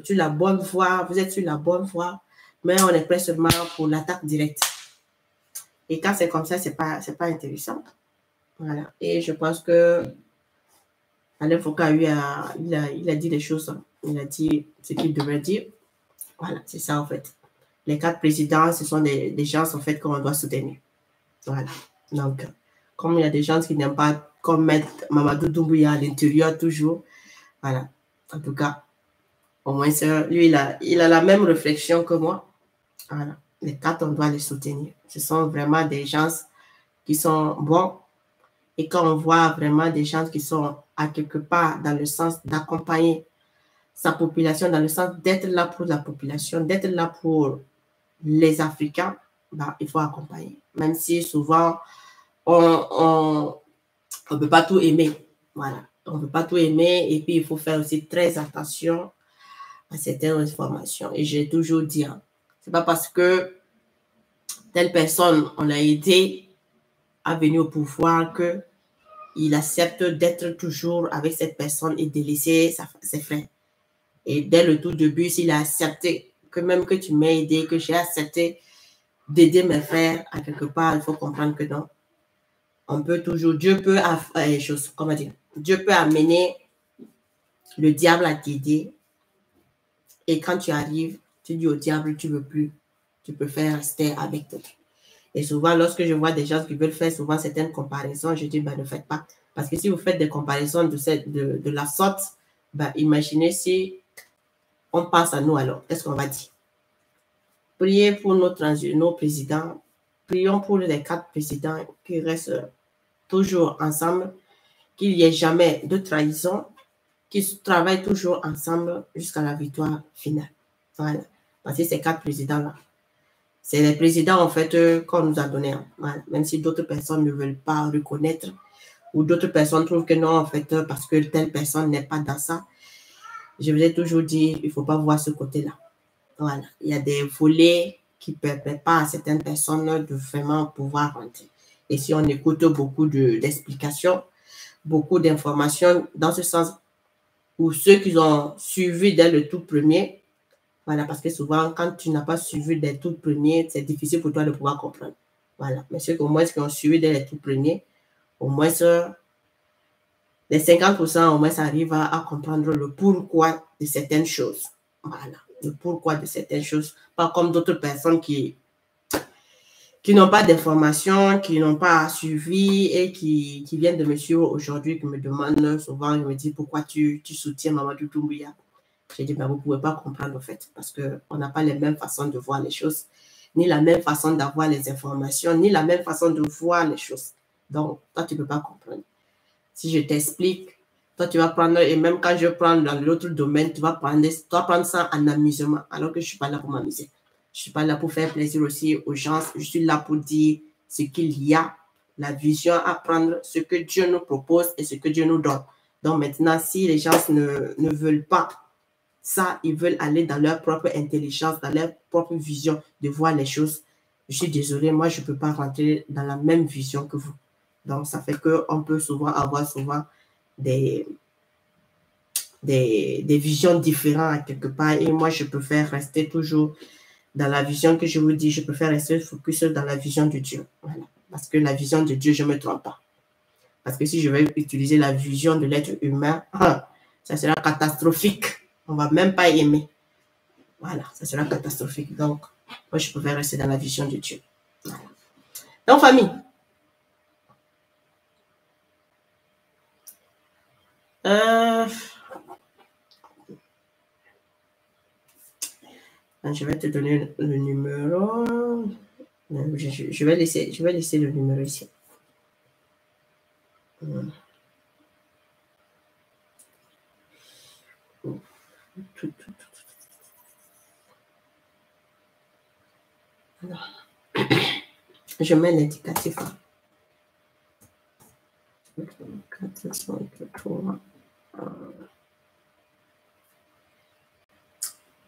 A: la bonne voie, vous êtes sur la bonne voie, mais on est prêt seulement pour l'attaque directe. Et quand c'est comme ça, c'est pas intéressant. Voilà. Et je pense que Alain Foucault il a dit les choses. Il a dit ce qu'il devait dire. Voilà, c'est ça en fait. Les 4 présidents, ce sont des gens en fait qu'on doit soutenir. Voilà. Donc, comme il y a des gens qui n'aiment pas comme mettre Mamadou Doumbouya à l'intérieur toujours. Voilà. En tout cas, au moins, lui, il a la même réflexion que moi. Voilà. Les 4, on doit les soutenir. Ce sont vraiment des gens qui sont bons. Et quand on voit vraiment des gens qui sont à quelque part dans le sens d'accompagner sa population, dans le sens d'être là pour la population, d'être là pour les Africains, bah, il faut accompagner. Même si souvent, on ne peut pas tout aimer. Voilà. On ne peut pas tout aimer. Et puis, il faut faire aussi très attention à certaines informations. Et j'ai toujours dit, hein, c'est pas parce que telle personne, on l'a aidé à venir au pouvoir qu'il accepte d'être toujours avec cette personne et de laisser ses frères. Et dès le tout début, s'il a accepté que même que tu m'as aidé, que j'ai accepté d'aider mes frères, à quelque part, il faut comprendre que non. On peut toujours, Dieu peut, comment dire, Dieu peut amener le diable à t'aider. Et quand tu arrives, tu dis au diable, tu ne veux plus. Tu préfères rester avec toi. Et souvent, lorsque je vois des gens qui veulent faire souvent certaines comparaisons, je dis, ben, ne faites pas. Parce que si vous faites des comparaisons de la sorte, ben, imaginez si on pense à nous alors. Qu'est-ce qu'on va dire? Priez pour nos présidents. Prions pour les 4 présidents qui restent toujours ensemble, qu'il n'y ait jamais de trahison, qu'ils travaillent toujours ensemble jusqu'à la victoire finale. Voilà. Parce que ces 4 présidents-là, c'est les présidents, en fait, qu'on nous a donnés. Voilà. Même si d'autres personnes ne veulent pas reconnaître ou d'autres personnes trouvent que non, en fait, parce que telle personne n'est pas dans ça. Je vous ai toujours dit, il ne faut pas voir ce côté-là. Voilà. Il y a des volets qui ne permettent pas à certaines personnes de vraiment pouvoir rentrer. Et si on écoute beaucoup d'explications, beaucoup d'informations dans ce sens, ou ceux qui ont suivi dès le tout premier, voilà, parce que souvent, quand tu n'as pas suivi dès le tout premier, c'est difficile pour toi de pouvoir comprendre. Voilà. Mais ceux qui ont suivi dès le tout premier, au moins, les 50%, au moins, ça arrive à comprendre le pourquoi de certaines choses. Voilà. Le pourquoi de certaines choses. Pas comme d'autres personnes qui n'ont pas d'informations, qui n'ont pas suivi et qui viennent de me suivre aujourd'hui, qui me demandent souvent, ils me disent pourquoi tu soutiens Mamadou Doumbouya. J'ai dit, ben, vous ne pouvez pas comprendre en fait, parce qu'on n'a pas les mêmes façons de voir les choses, ni la même façon d'avoir les informations, ni la même façon de voir les choses. Donc, toi, tu ne peux pas comprendre. Si je t'explique, toi, tu vas prendre, et même quand je prends dans l'autre domaine, tu vas prendre ça en amusement, alors que je ne suis pas là pour m'amuser. Je ne suis pas là pour faire plaisir aussi aux gens. Je suis là pour dire ce qu'il y a, la vision à prendre, ce que Dieu nous propose et ce que Dieu nous donne. Donc maintenant, si les gens ne veulent pas ça, ils veulent aller dans leur propre intelligence, dans leur propre vision de voir les choses. Je suis désolée, moi, je ne peux pas rentrer dans la même vision que vous. Donc, ça fait qu'on peut souvent avoir des visions différentes quelque part. Et moi, je préfère rester toujours dans la vision que je vous dis. Je préfère rester focus dans la vision de Dieu. Voilà. Parce que la vision de Dieu, je ne me trompe pas. Parce que si je vais utiliser la vision de l'être humain, ça sera catastrophique. On ne va même pas aimer. Voilà, ça sera catastrophique. Donc, moi, je préfère rester dans la vision de Dieu. Voilà. Donc, famille, je vais te donner le numéro. Je vais laisser le numéro ici. Alors, je mets l'indicatif. 403.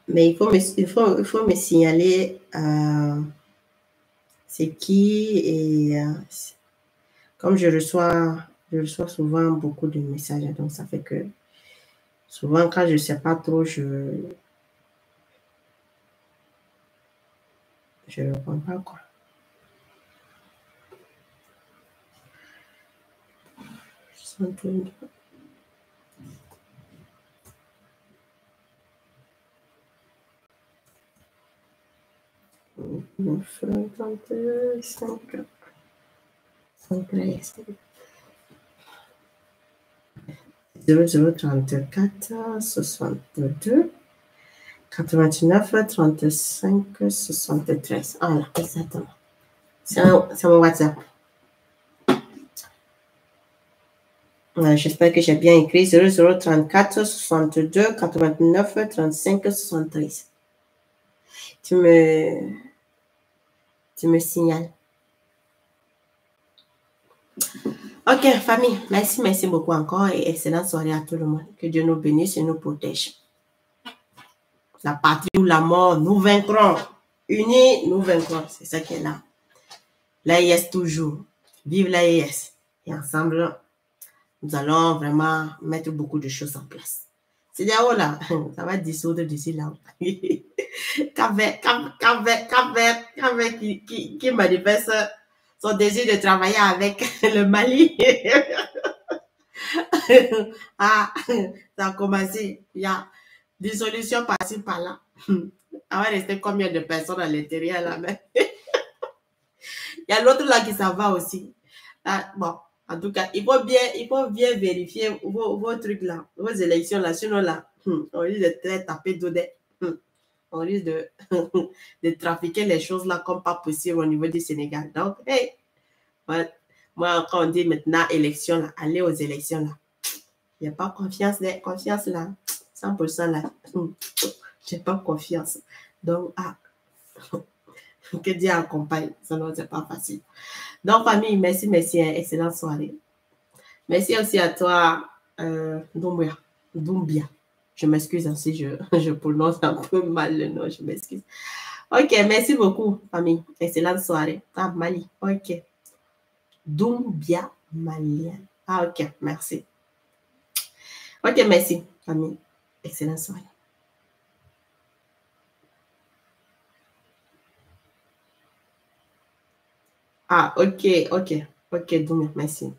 A: Mais il faut me signaler c'est qui et comme je reçois souvent beaucoup de messages, donc ça fait que souvent quand je ne sais pas trop, je ne réponds pas quoi. Zéro 34 62 89 35 73. Voilà, exactement. C'est mon WhatsApp. J'espère que j'ai bien écrit 0034 62 89 35 73. Tu me signales. Ok, famille, merci beaucoup encore et excellente soirée à tout le monde. Que Dieu nous bénisse et nous protège. La patrie ou la mort, nous vaincrons. Unis, nous vaincrons. C'est ça qui est là. L'AIS toujours. Vive l'AIS. Et ensemble, nous allons vraiment mettre beaucoup de choses en place. C'est là, là, ça va dissoudre d'ici là. Qu'avec qui manifeste son désir de travailler avec le Mali. Ah, ça a commencé. Il y a dissolution par-ci, par-là. On va rester combien de personnes à l'intérieur là même? Il y a l'autre là qui s'en va aussi. Ah, bon, en tout cas, il faut bien vérifier vos trucs là, vos élections là. Sinon là, on risque de taper d'odé. On risque de, de trafiquer les choses là comme pas possible au niveau du Sénégal. Donc, hey, moi, quand on dit maintenant élection là, aller aux élections là, il n'y a pas confiance là, 100% là. J'ai pas confiance. Donc, que Dieu accompagne, sinon c'est pas facile. Donc, famille, merci, hein, excellente soirée. Merci aussi à toi, Doumbia. Je m'excuse si je prononce un peu mal le nom, je m'excuse. Ok, merci beaucoup, famille. Excellente soirée. Ah, Mali, ok. Doumbia Malien. Ah, ok, merci. Ok, merci, famille. Excellente soirée. Ah, ok, Doumbia, merci.